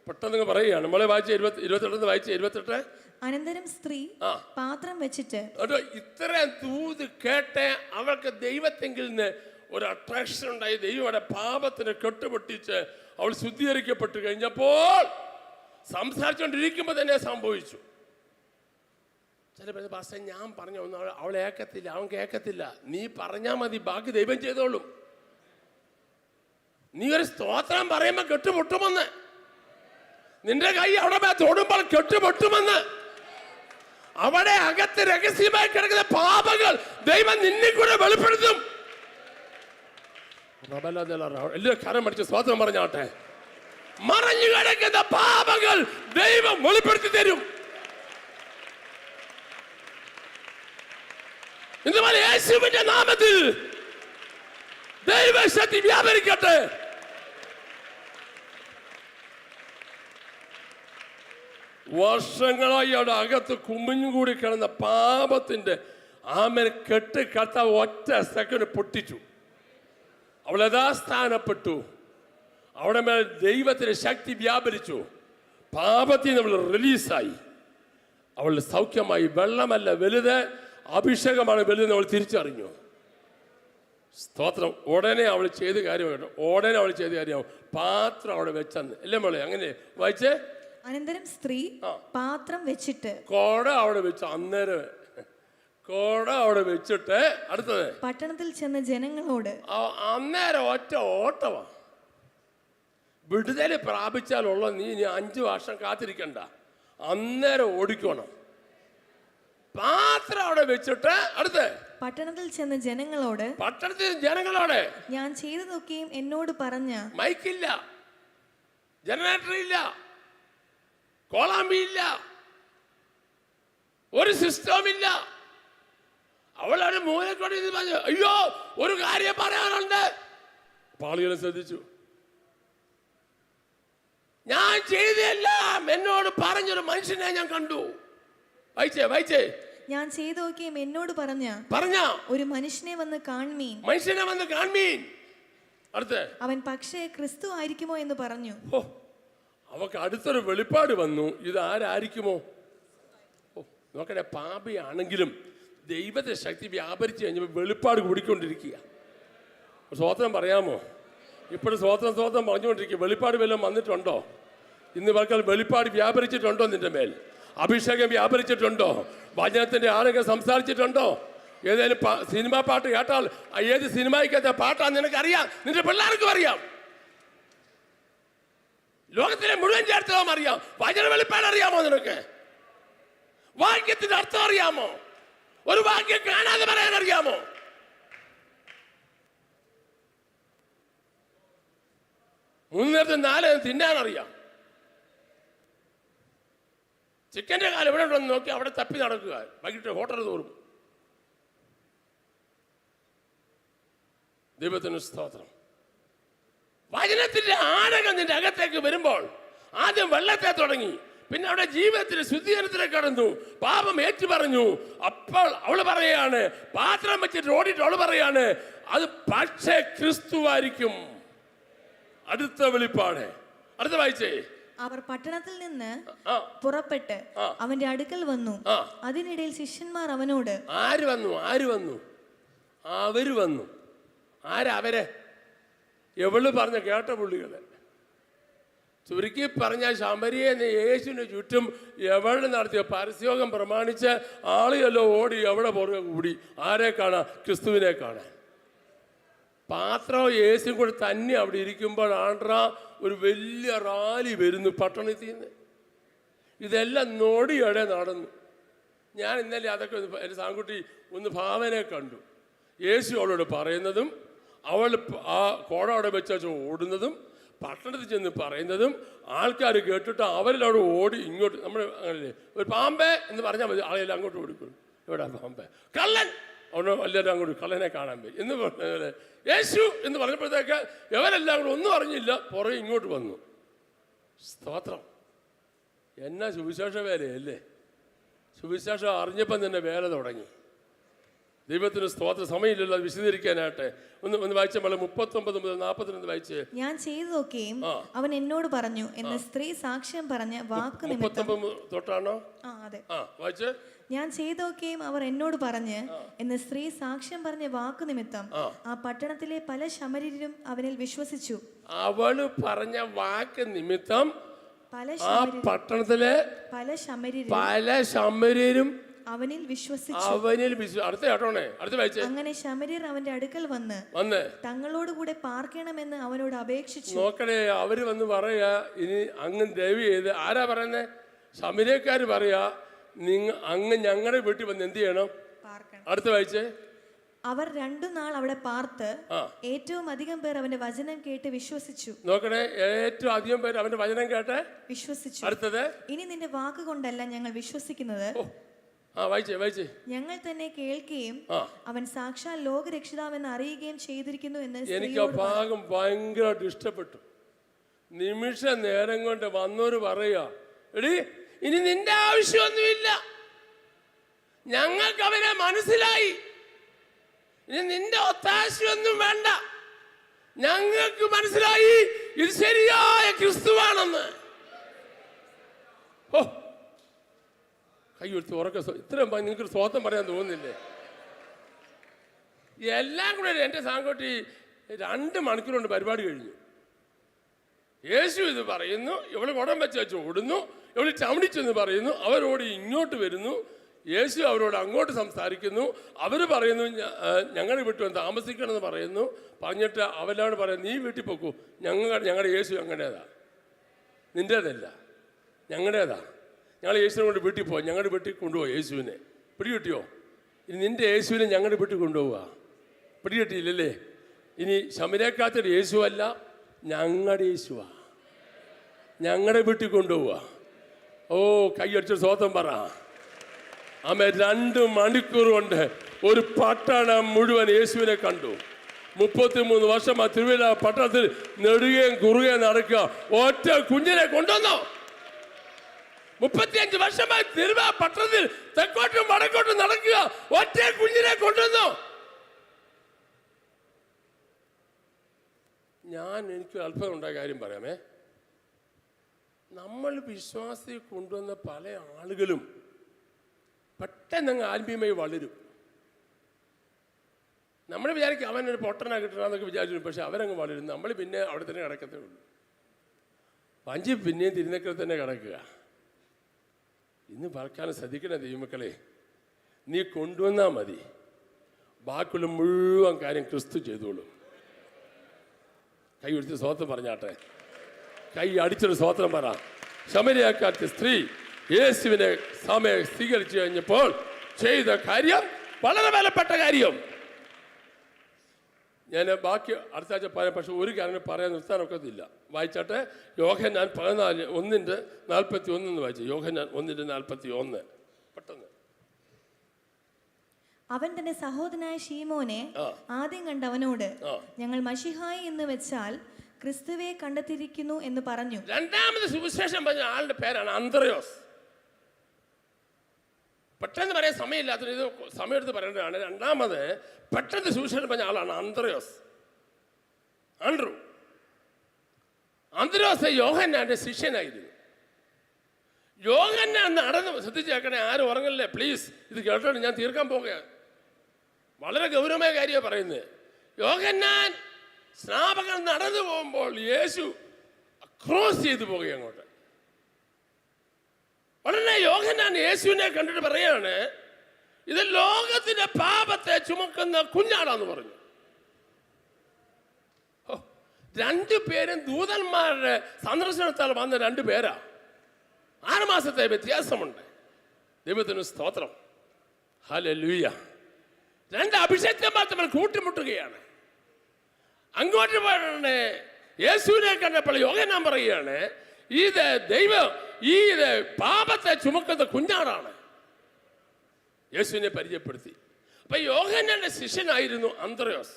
പെട്ടെന്ന് പറയുകയാണ്. നമ്മളെ വായിച്ച 28 വായിച്ച 28. അനന്തരം സ്ത്രീ പാത്രം വെച്ചിട്ട്. ഇത്രയും തൂത് കേട്ട് അവൾക്ക് ദൈവത്തെങ്കിൽ നിന്ന് ഒരു അട്രാക്ഷൻ ഉണ്ടായി. ദൈവയുടെ പാപത്തിന് കെട്ടുപൊട്ടിച്ച് അവൾ ശുദ്ധീകരിക്കപ്പെട്ടു കഴിഞ്ഞപ്പോൾ സംസാരിച്ചുകൊണ്ടിരിക്കുമ്പോൾ തന്നെ സംഭവിച്ചു. ചില പേര് പാസ്റ്റർ ഞാൻ പറഞ്ഞ ഒന്നും അവൾ ഏക്കത്തില്ല, അവൻ കേൾക്കത്തില്ല. നീ പറഞ്ഞാൽ മതി, ബാക്കി ദൈവം ചെയ്തോളും. നീ ഒരു സ്തോത്രം പറയുമ്പോൾ കെട്ടുപൊട്ടുമെന്ന്, നിന്റെ കൈ അവിടെ തൊടുമ്പോൾ കെട്ടുപൊട്ടുമെന്ന്, അവിടെ അകത്ത് രഹസ്യമായി കിടക്കുന്ന പാപങ്ങൾ ദൈവം നിന്നെ കൂടെ വെളിപ്പെടുത്തും. എല്ലാവരും കരം പഠിച്ച് സ്തോത്രം പറഞ്ഞാട്ടെ. മറഞ്ഞു കിടക്കുന്ന പാപങ്ങൾ ദൈവം വെളിപ്പെടുത്തി തരും. ഇതുപോലെ യേശുവിന്റെ നാമത്തിൽ ദൈവശക്തി വ്യാപരിക്കട്ടെ. വർഷങ്ങളായി അവിടെ അകത്ത് കുമിഞ്ഞുകൂടി കിടന്ന പാപത്തിന്റെ ആമനെ കെട്ട് കർത്താവ് ഒറ്റ സെക്കൻഡ് പൊട്ടിച്ചു. അവൾ യഥാസ്ഥാനപ്പെട്ടു. അവിടെ മേൽ ദൈവത്തിന്റെ ശക്തി വ്യാപരിച്ചു. പാപത്തിൽ നിന്ന് അവൾ റിലീസായി. അവൾ സൗഖ്യമായി. വെള്ളമല്ല വലുത്, അഭിഷേകമാണ് വലുതെന്ന് അവൾ തിരിച്ചറിഞ്ഞു. സ്തോത്രം. ഉടനെ അവൾ ചെയ്ത കാര്യമാണ്. ഉടനെ അവൾ ചെയ്ത കാര്യമാവും പാത്രം അവിടെ വെച്ചന്ന്. അല്ലേ മോളെ? അങ്ങനെ വായിച്ചേ. അനന്തരം സ്ത്രീ പാത്രം വെച്ചിട്ട് കോട അവിടെ വെച്ചു. അന്നേരം കോട അവിടെ വെച്ചിട്ട് അടുത്തത് പട്ടണത്തിൽ ചെന്ന ജനങ്ങളോട്. അന്നേരം ഒറ്റ ഓട്ടവാ. വിടുതല് പ്രാപിച്ചാലുള്ള നീ 5 വർഷം കാത്തിരിക്കണ്ട, അന്നേരം ഓടിക്കണം. പാത്രം അവിടെ വെച്ചിട്ട് അടുത്ത് പട്ടണത്തിൽ ചെന്ന ജനങ്ങളോട്. പട്ടണത്തിൽ ജനങ്ങളോട് ഞാൻ ചെയ്തതൊക്കെയും എന്നോട് പറഞ്ഞ. മൈക്കില്ല, ജനറേറ്റർ ഇല്ല, കോളാമ്പി ഇല്ല, ഒരു സിസ്റ്റം ഇല്ല. അവളൊരു മൂലക്കൊണ്ട് ഇത് പറഞ്ഞു. അയ്യോ, ഒരു കാര്യം പറയാനുണ്ട്. പാളികളെ ശ്രദ്ധിച്ചു. ഞാൻ ചെയ്തെല്ലാം എന്നോട് പറഞ്ഞൊരു മനുഷ്യനെ ഞാൻ കണ്ടു. വായിച്ചേ. ഞാൻ ചെയ്തൊക്കെയും എന്നോട് പറഞ്ഞ ഒരു മനുഷ്യനെ വന്ന് കാൺമീൻ. മനുഷ്യനെ വന്ന് കാൺമീൻ. അടുത്ത് അവൻ പക്ഷേ ക്രിസ്തു ആയിരിക്കുമോ എന്ന് പറഞ്ഞു. അവക്ക് അടുത്തൊരു വെളിപ്പാട് വന്നു. ഇത് ആരായിരിക്കുമോ? നോക്കണേ, പാപിയാണെങ്കിലും ദൈവത്തെ ശക്തി വ്യാപരിച്ച് കഴിഞ്ഞപ്പോൾ വെളിപ്പാട് കൂടിക്കൊണ്ടിരിക്കുക. സ്തോത്രം പറയാമോ? ഇപ്പോഴും സ്തോത്രം പറഞ്ഞുകൊണ്ടിരിക്കുക. വെളിപ്പാട് വല്ലതും വന്നിട്ടുണ്ടോ? ഇന്ന് പലക്കാൽ വെളിപ്പാട് വ്യാപരിച്ചിട്ടുണ്ടോ? നിന്റെ മേൽ അഭിഷേകം വ്യാപരിച്ചിട്ടുണ്ടോ? വചനത്തിന്റെ ആരെങ്കിലും സംസാരിച്ചിട്ടുണ്ടോ? ഏതെങ്കിലും സിനിമാ പാട്ട് കേട്ടാൽ ഏത് സിനിമയ്ക്കകത്തെ പാട്ടാന്ന് നിനക്കറിയാം, നിന്റെ പിള്ളേർക്കും അറിയാം, ലോകത്തിലെ മുഴുവൻ ചരിത്രവും അറിയാം. വചന വെളിപ്പാട് അറിയാമോ നിനക്ക്? വാക്യത്തിന്റെ അർത്ഥം അറിയാമോ? ഒരു വാക്യം കാണാതെ പറയാൻ അറിയാമോ? മൂന്നേരത്തെ 4 തിന്നാൻ അറിയാം. ചിക്കൻ്റെ കാലം എവിടെ ഉണ്ടെന്ന് നോക്കി അവിടെ തപ്പി നടക്കുക. വൈകിട്ട് ഹോട്ടൽ തോറും. ദൈവത്തിന് സ്തോത്രം. വചനത്തിന്റെ ആഴകം നിന്റെ അകത്തേക്ക് വരുമ്പോൾ ആദ്യം വെള്ളത്തെ തുടങ്ങി, പിന്നെ അവിടെ ജീവിതത്തിന്റെ ശുദ്ധീകരണത്തിലേക്ക് കടന്നു, പാപം ഏറ്റു പറഞ്ഞു. അപ്പോൾ അവള് പറയാണ്, പാത്രം വെച്ചിട്ട് ഓടിയിട്ട് അവള് പറയാണ്, അത് പക്ഷേ ക്രിസ്തുവായിരിക്കും. അടുത്ത വെളിപ്പാട്. അടുത്ത വായിച്ചേ. അവർ പട്ടണത്തിൽ നിന്ന് പുറപ്പെട്ട് അവന്റെ അടുക്കൽ വന്നു. അതിനിടയിൽ ശിഷ്യന്മാർ അവനോട്. ആര് വന്നു? അവര് വന്നു. ആരവരെ? എവള് പറഞ്ഞ കേട്ട പുള്ളികളെ. ചുരുക്കി പറഞ്ഞ ശമരിയെ യേശുവിന് ചുറ്റും എവള് നടത്തിയ പരസ്യോഗം പ്രമാണിച്ച് ആളുകളോ ഓടി എവിടെ പുറകെ കൂടി. ആരെ കാണാൻ? ക്രിസ്തുവിനെ കാണാൻ. പാത്രം യേശുവും കൂടെ തന്നെ അവിടെ ഇരിക്കുമ്പോഴാണ് ഒരു വലിയ റാലി വരുന്നു പട്ടണത്തിൽ നിന്ന്. ഇതെല്ലാം നോടിയോടെ നടന്നു. ഞാൻ ഇന്നലെ അതൊക്കെ എൻ്റെ സാങ്കുട്ടി ഒന്ന് ഭാവനെ കണ്ടു. യേശു അവളോട് പറയുന്നതും അവൾ ആ കോട അവിടെ വെച്ചു ഓടുന്നതും പട്ടണത്തിൽ ചെന്ന് പറയുന്നതും ആൾക്കാർ കേട്ടിട്ട് അവരിലവിടെ ഓടി ഇങ്ങോട്ട്. നമ്മൾ അങ്ങനെ ഒരു പാമ്പേ എന്ന് പറഞ്ഞാൽ മതി, ആളെല്ലാം അങ്ങോട്ട് ഓടിക്കും. എവിടെ പാമ്പേ? കള്ളൻ! അവനോ എല്ലാവരും അങ്ങോട്ട് കള്ളനെ കാണാൻ പോയി എന്ന് പറഞ്ഞ യേശു എന്ന് പറഞ്ഞപ്പോഴത്തേക്ക് ഇവരെല്ലാം കൂടെ ഒന്നും അറിഞ്ഞില്ല, പുറകെ ഇങ്ങോട്ട് വന്നു. സ്തോത്രം. എന്നാ സുവിശേഷ വേലയല്ലേ? സുവിശേഷം അറിഞ്ഞപ്പം തന്നെ വേല തുടങ്ങി. ദൈവത്തിന് സ്തോത്ര സമയമില്ലല്ലോ അത് വിശദീകരിക്കാനായിട്ട്. ഒന്ന് വായിച്ച 39 മുതൽ 40 വായിച്ച്. ഞാൻ ചെയ്തതൊക്കെയും അവൻ എന്നോട് പറഞ്ഞു എന്ന് സ്ത്രീ സാക്ഷ്യം പറഞ്ഞ വാക്ക് നിമിത്തം. 39 തൊട്ടാണോ? അതെ. വായിച്ച്. ഞാൻ ചെയ്തതൊക്കെയും അവർ എന്നോട് പറഞ്ഞ് എന്ന് സ്ത്രീ സാക്ഷ്യം പറഞ്ഞ വാക്ക് നിമിത്തം ആ പട്ടണത്തിലെ പല ശമര്യരും അവനിൽ വിശ്വസിച്ചു. അവള് പറഞ്ഞ വാക്ക് നിമിത്തം ആ പട്ടണത്തിലെ പല ശമര്യരും അവനിൽ വിശ്വസിച്ചു. അടുത്ത കേട്ടോണേ, അടുത്ത വായിച്ചേ. അങ്ങനെ ശമര്യർ അവന്റെ അടുക്കൽ വന്ന് തങ്ങളോടുകൂടെ പാർക്കണമെന്ന് അവനോട് അപേക്ഷിച്ചു. നോക്കണേ, അവര് വന്ന് പറയാ, ഇനി അങ്ങ് ദയവ് ചെയ്ത്, ആരാ പറയുന്നേ? ശമര്യക്കാര് പറയാ, അങ്ങ് ഞങ്ങളുടെ വീട്ടിൽ വന്ന് എന്ത് ചെയ്യണം? അടുത്ത വായിച്ചേ. അവർ 2 നാൾ അവിടെ പാർത്ത് ഏറ്റവും അധികം പേർ അവന്റെ വചനം കേട്ട് വിശ്വസിച്ചു. നോക്കണേ, ഏറ്റവും അധികം പേർ അവന്റെ വചനം കേട്ട് വിശ്വസിച്ചു. അടുത്തത്, ഇനി നിന്റെ വാക്ക് കൊണ്ടല്ല ഞങ്ങൾ വിശ്വസിക്കുന്നത്, വായിച്ചേ. ഞങ്ങൾ തന്നെ കേൾക്കുകയും അവൻ സാക്ഷാൽ ലോകരക്ഷിതാവെന്ന് അറിയുകയും ചെയ്തിരിക്കുന്നു എന്ന്. എനിക്ക് ആ ഭാഗം ഭയങ്കരമായിട്ട് ഇഷ്ടപ്പെട്ടു. നിമിഷ നേരം കൊണ്ട് വന്നോര് പറയാ, എടി ഇനി നിന്റെ ആവശ്യമൊന്നുമില്ല, ഞങ്ങൾക്ക് അവരെ മനസ്സിലായി, ഇനി നിന്റെ ഒത്താശയൊന്നും വേണ്ട, ഞങ്ങൾക്ക് മനസ്സിലായി ഇത് ശരിയായ ക്രിസ്തുവാണെന്ന്. ഓ, കൈ എടുത്ത് ഉറക്കെ ഇത്രയും നിങ്ങൾക്ക് സ്വന്തം പറയാൻ തോന്നുന്നില്ലേ? എല്ലാം കൂടെ എൻ്റെ സാങ്കോട്ടി 2 മണിക്കൂർ കൊണ്ട് പരിപാടി കഴിഞ്ഞു. യേശു ഇത് പറയുന്നു, ഇവള് കുടം വെച്ച് ഓടുന്നു, ഇവള് ചമടിച്ചെന്ന് പറയുന്നു, അവരോട് ഇങ്ങോട്ട് വരുന്നു, യേശു അവരോട് അങ്ങോട്ട് സംസാരിക്കുന്നു, അവർ പറയുന്നു ഞങ്ങളുടെ വീട്ടിൽ വന്ന് താമസിക്കണമെന്ന് പറയുന്നു. പറഞ്ഞിട്ട് അവരോട് പറയുന്നു, നീ വീട്ടിൽ പോക്കൂ, ഞങ്ങളുടെ യേശു ഞങ്ങളുടേതാ, നിൻ്റേതല്ല, ഞങ്ങളുടേതാ, ഞങ്ങൾ യേശുവിനെ കൊണ്ട് വീട്ടിൽ പോകാം, ഞങ്ങളുടെ വീട്ടിൽ കൊണ്ടുപോകാം. യേശുവിനെ പിടികിട്ടിയോ? ഇനി നിൻ്റെ യേശുവിനെ ഞങ്ങളുടെ വീട്ടിൽ കൊണ്ടുപോവുക. പിടികിട്ടിയില്ലല്ലേ? ഇനി ശമര്യക്കാരുടെ യേശുവല്ല, ഞങ്ങളുടെ യേശുവാ, ഞങ്ങളുടെ വീട്ടിൽ കൊണ്ടുപോവുക. ഓ, കൈയടിച്ച സ്വതം പറ. ആമേ. 2 മണിക്കൂർ കൊണ്ട് ഒരു പട്ടണം മുഴുവൻ യേശുവിനെ കണ്ടു. 33 വർഷം ആ തിരുവല്ല പട്ടണത്തിൽ നെടുകയും കുറുകയും നടക്കുക. ഒറ്റ കുഞ്ഞിനെ കൊണ്ടുവന്നോ? 35 വർഷമായി തിരുവ പട്ടണത്തിൽ തെക്കോട്ടും വടക്കോട്ടും നടക്കുക. ഒറ്റ കുഞ്ഞിനെ കൊണ്ടുവന്നോ? എനിക്ക് അത്ഭുതം ഉണ്ടായ കാര്യം പറയാമേ. നമ്മൾ വിശ്വാസി കൊണ്ടുവന്ന പല ആളുകളും പെട്ടെന്ന് അങ്ങ് ആത്മീയമായി വളരും. നമ്മൾ വിചാരിക്കും അവനൊരു പൊട്ടനാ കിട്ടണമെന്നൊക്കെ വിചാരിച്ചു, പക്ഷെ അവരങ്ങ് വളരും. നമ്മൾ പിന്നെ അവിടെ തന്നെ കിടക്കത്തേ ഉള്ളൂ. വഞ്ചി പിന്നെയും തിരുനക്കൽ തന്നെ കിടക്കുക. ഇന്ന് പറക്കാനും ശ്രദ്ധിക്കണേ ദൈവമക്കളെ, നീ കൊണ്ടുവന്നാൽ മതി, ബാക്കിയുള്ള മുഴുവൻ കാര്യം ക്രിസ്തു ചെയ്തോളും. കൈ എടുത്ത് സ്വതന്ത്രം പറഞ്ഞാട്ടെ, കൈ അടിച്ചൊരു സ്വതന്ത്രം പറ. ശമര്യക്കാത്ത സ്ത്രീ യേശുവിനെ സമയം സ്വീകരിച്ചു കഴിഞ്ഞപ്പോൾ ചെയ്ത കാര്യം വളരെ വിലപ്പെട്ട കാര്യം. ഞാൻ ബാക്കി അടുത്ത ആഴ്ച പറയാം, പക്ഷെ ഒരു കാര്യം പറയാൻ നിർത്താനൊക്കത്തില്ല. വായിച്ചാട്ടെ. യോഹന്നാൻ 14:41 വായിച്ചു. യോഹന്നാൻ 1:41 പെട്ടെന്ന്. അവൻ തന്റെ സഹോദരനായ ശീമോനെ ആദ്യം കണ്ടവനോട്, ഞങ്ങൾ മശിഹായി എന്ന് വെച്ചാൽ ക്രിസ്തുവെ കണ്ടെത്തിയിരിക്കുന്നു എന്ന് പറഞ്ഞു. രണ്ടാമത് സുവിശേഷം പറഞ്ഞ ആളുടെ പേരാണ് അന്ത്രയോസ്. പെട്ടെന്ന് പറയാൻ സമയമില്ലാത്ത ഇത് സമയമെടുത്ത് പറയേണ്ടതാണ്. രണ്ടാമത് പെട്ടെന്ന് സുവിശേഷം പറഞ്ഞ ആളാണ് അന്ത്രയോസ്. അന്ത്രയോസ് യോഹന്നാന്റെ ശിഷ്യനായിരുന്നു. യോഹന്നാൻ നടന്ന് ശ്രദ്ധിച്ചേക്കണേ, ആരും ഉറങ്ങല്ലേ പ്ലീസ്, ഇത് കേട്ടോണ്ട് ഞാൻ തീർക്കാൻ പോകുകയാണ്. വളരെ ഗൗരവമായ കാര്യമാണ് പറയുന്നത്. യോഹന്നാൻ സ്നാപകൻ നടന്നു പോകുമ്പോൾ യേശു ക്രോസ് ചെയ്തു പോകുക അങ്ങോട്ട്. ഉടനെ യോഹന്നാൻ യേശുവിനെ കണ്ടിട്ട് പറയാണ്, ഇത് ലോകത്തിന്റെ പാപത്തെ ചുമക്കുന്ന കുഞ്ഞാടാന്ന് പറഞ്ഞു. 2 പേരും ദൂതന്മാരുടെ സന്ദർശനത്താൽ വന്ന 2 പേരാ. 6 മാസത്തെ വ്യത്യാസമുണ്ട്. ദൈവത്തിന് സ്തോത്രം. ഹല്ലേലൂയ. 2 അഭിഷേകന്മാർ തമ്മിൽ കൂട്ടിമുട്ടുകയാണ്. അങ്ങോട്ട് പോയാണ് യേശുവിനെ കണ്ടപ്പോൾ യോഹന്നാൻ പറയുകയാണ്, ഇത് ദൈവം ഇത് പാപത്തെ ചുമക്കുന്ന കുഞ്ഞാടാണ്. യേശുവിനെ പരിചയപ്പെടുത്തി. അപ്പൊ യോഹന്നാന്റെ ശിഷ്യനായിരുന്നു അന്ത്രയോസ്.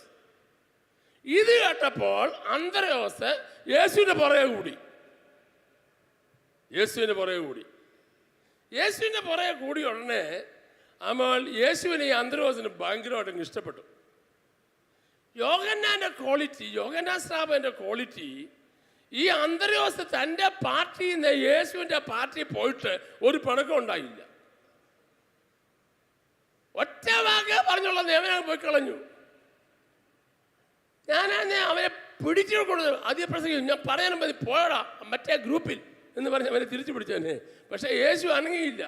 ഇത് കേട്ടപ്പോൾ അന്ത്രയോസ് യേശുവിന്റെ പുറകെ കൂടി ഉടനെ അപ്പോൾ യേശുവിനെ ഈ അന്ത്രോസിന് ഭയങ്കരമായിട്ട് ഇഷ്ടപ്പെട്ടു. യോഹന്നാന്റെ ക്വാളിറ്റി, യോഹന്നാൻ സ്നാപകന്റെ ക്വാളിറ്റി, ഈ അന്ത്രോസ് തൻ്റെ പാർട്ടിയിൽ നിന്ന് യേശുവിൻ്റെ പാർട്ടി പോയിട്ട് ഒരു പിണക്കം ഉണ്ടായില്ല. ഒറ്റ വാക്ക് പറഞ്ഞുള്ള നിയമനം പോയി കളഞ്ഞു. ഞാനാണ് അവനെ പിടിച്ചു കൊടുത്തു. ആദ്യ പ്രസംഗം ഞാൻ പറയാനും മതി, പോയടാ മറ്റേ ഗ്രൂപ്പിൽ എന്ന് പറഞ്ഞ് അവനെ തിരിച്ചു പിടിച്ചവനെ. പക്ഷെ യേശു അനങ്ങിയില്ല.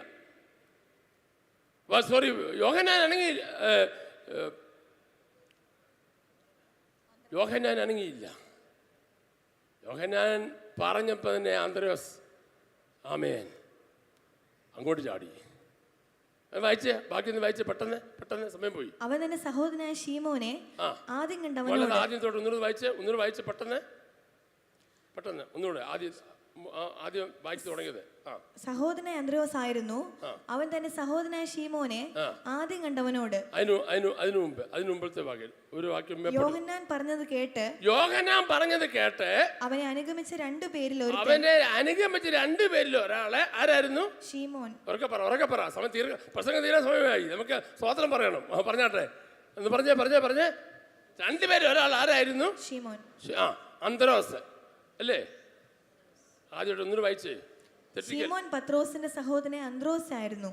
സോറി, യോഹന്നാൻ അനങ്ങിയില്ല. യോഹന്നാൻ പറഞ്ഞപ്പോൾ തന്നെ അന്ത്രോസ് ആമേൻ അങ്ങോട്ട് ചാടി. വായിച്ചേ, ബാക്കി ഒന്ന് വായിച്ചേ, പെട്ടെന്ന് സമയം പോയി. അവൻ തന്നെ സഹോദരനായ ശീമോനെ ആദ്യം കണ്ടവൻ. ആദ്യം തൊട്ട് ഒന്നുകൂടെ വായിച്ചേ പെട്ടെന്ന് ഒന്നുകൂടെ ആദ്യം വായിച്ചു തുടങ്ങിയത്. സഹോദരനായ അന്ത്രോസ് ആയിരുന്നു. അവൻ തന്നെ സഹോദരനായ ശീമോനെ ആദ്യം കണ്ടവനോട്. അതിനു മുമ്പത്തെ വാക്യം ഒരു വാക്യം. യോഹന്നാൻ പറഞ്ഞത് കേട്ട് അവനെ അനുഗമിച്ച രണ്ടുപേരിൽ ഒരാളെ ആരായിരുന്നു? ശീമോൻ. ഉറക്കെ പറ, പ്രസംഗം തീരാൻ സമയമായി, നമുക്ക് സ്തോത്രം പറയണം. പറഞ്ഞാട്ടെ എന്ന് പറഞ്ഞേ. രണ്ടുപേരും, ഒരാൾ ആരായിരുന്നു? ശീമോൻ. അന്ത്രോസ് അല്ലേ? ആദ്യമായിട്ട് ഒന്നും വായിച്ചേ. ശീമോൻ പത്രോസിന്റെ സഹോദരൻ അന്ത്രോസ് ആയിരുന്നു.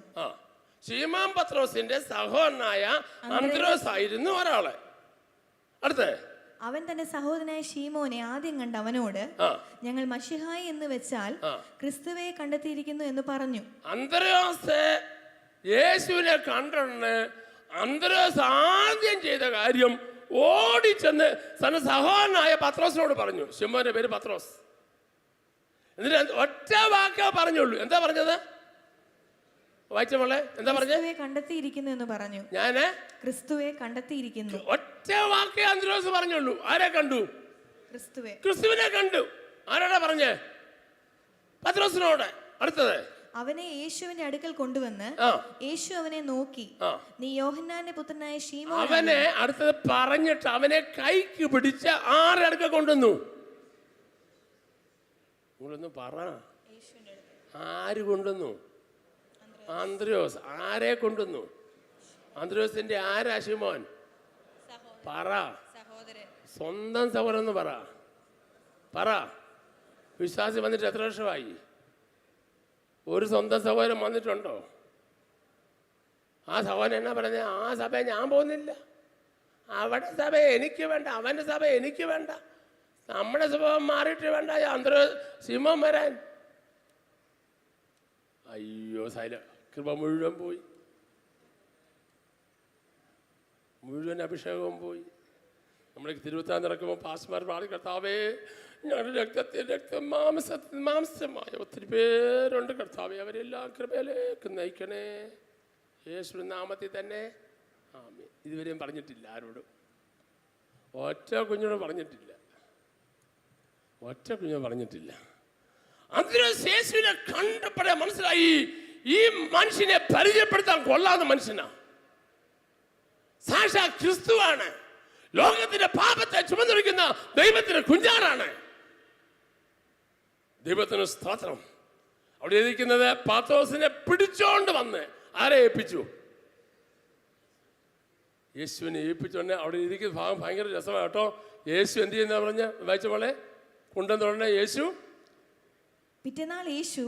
ശീമോൻ പത്രോസിന്റെ സഹോദരനായ അന്ത്രോസ് ആയിരുന്നു ഒരാള്. അടുത്ത അവൻ തന്റെ സഹോദരനായ ശീമോനെ ആദ്യം കണ്ട അവനോട് ഞങ്ങൾ മശിഹായി എന്ന് വെച്ചാൽ ക്രിസ്തുവെ കണ്ടെത്തിയിരിക്കുന്നു എന്ന് പറഞ്ഞു. അന്ത്രോസ് യേശുവിനെ കണ്ടിട്ട് അന്ത്രോസ് ആദ്യം ചെയ്ത കാര്യം ഓടിച്ചെന്ന് തന്റെ സഹോദരനായ പത്രോസിനോട് പറഞ്ഞു. ശിമോന്റെ പേര് പത്രോസ്. എന്നിട്ട് ഒറ്റ വാക്കേ പറഞ്ഞുള്ളൂ. എന്താ പറഞ്ഞത്? വായിച്ച മോളെ, എന്താ പറഞ്ഞത്? കണ്ടെത്തിയിരിക്കുന്നു എന്ന് പറഞ്ഞു. ഞാന് ക്രിസ്തുവെ കണ്ടെത്തിയിരിക്കുന്നു. ഒറ്റ വാക്കേ അന്ത്രോസ് പറഞ്ഞുള്ളൂ. ആരെ കണ്ടു? ക്രിസ്തുവിനെ കണ്ടു. ആരോടാ പറഞ്ഞേ? പത്രോസിനോട്. അടുത്തത് അവനെ യേശുവിന്റെ അടുക്കൽ കൊണ്ടുവന്ന് യേശു അവനെ നോക്കി, നീ യോഹന്നാന്റെ പുത്രനായ ശീമോൻ. അവനെ അടുത്തത് പറഞ്ഞിട്ട് അവനെ കൈക്ക് പിടിച്ച് ആരുടെ അടുക്കൽ കൊണ്ടുവന്നു? പറ, ആര് കൊണ്ടുവന്നു? അന്ത്രോസ്. ആരെ കൊണ്ടുവന്നു? അന്ത്രോസിന്റെ ആരാ ശിമോൻ? പറ, സ്വന്തം സഹോദരൻ എന്ന് പറ. വിശ്വാസി വന്നിട്ട് എത്ര വർഷമായി? ഒരു സ്വന്തം സഹോദരൻ വന്നിട്ടുണ്ടോ? ആ സഹോദരൻ എന്നാ പറഞ്ഞ? ആ സഭയെ ഞാൻ പോകുന്നില്ല, അവിടെ സഭ എനിക്ക് വേണ്ട, അവൻ്റെ സഭ എനിക്ക് വേണ്ട, നമ്മുടെ സ്വഭാവം മാറിയിട്ട് വേണ്ട ശിമോൻ വരാൻ. അയ്യോ, കൃപ മുഴുവൻ പോയി, മുഴുവൻ അഭിഷേകവും പോയി. നമ്മൾ തിരുവത്താൻ നടക്കുമ്പോൾ പാസ്മാർ പാടി, കർത്താവേ ഞങ്ങളുടെ രക്തം മാംസമായ ഒത്തിരി പേരുണ്ട് കർത്താവേ, അവരെല്ലാം കൃപയിലേക്ക് നയിക്കണേ യേശുവിൻ നാമത്തിൽ തന്നെ. ആമേൻ. ഇതുവരെയും പറഞ്ഞിട്ടില്ല ആരോടും, ഒറ്റ കുഞ്ഞോട് പറഞ്ഞിട്ടില്ല. അന്ത്രോസ് യേശുവിനെ കണ്ടപ്പോഴേ മനസ്സിലായി, ഈ മനുഷ്യനെ പരിചയപ്പെടുത്താൻ കൊള്ളാത്ത മനുഷ്യനാ. സാക്ഷാ ക്രിസ്തുവാണ്. ലോകത്തിന്റെ പാപത്തെ ചുമന്നിരിക്കുന്ന ദൈവത്തിന്റെ കുഞ്ഞാറാണ്. ദൈവത്തിന് സ്തോത്രം. അവിടെ ഇരിക്കുന്നത് പത്രോസിനെ പിടിച്ചോണ്ട് വന്ന് ആരെ ഏൽപ്പിച്ചു? യേശുവിനെ ഏൽപ്പിച്ചോണ്ട് അവിടെ ഇരിക്കുന്ന ഭാഗം ഭയങ്കര രസമാണ് കേട്ടോ. യേശു എന്ത് ചെയ്യുന്ന പറഞ്ഞ വായിച്ച പോലെ കൊണ്ടുവന്ന യേശു പിറ്റേന്നാൾ യേശു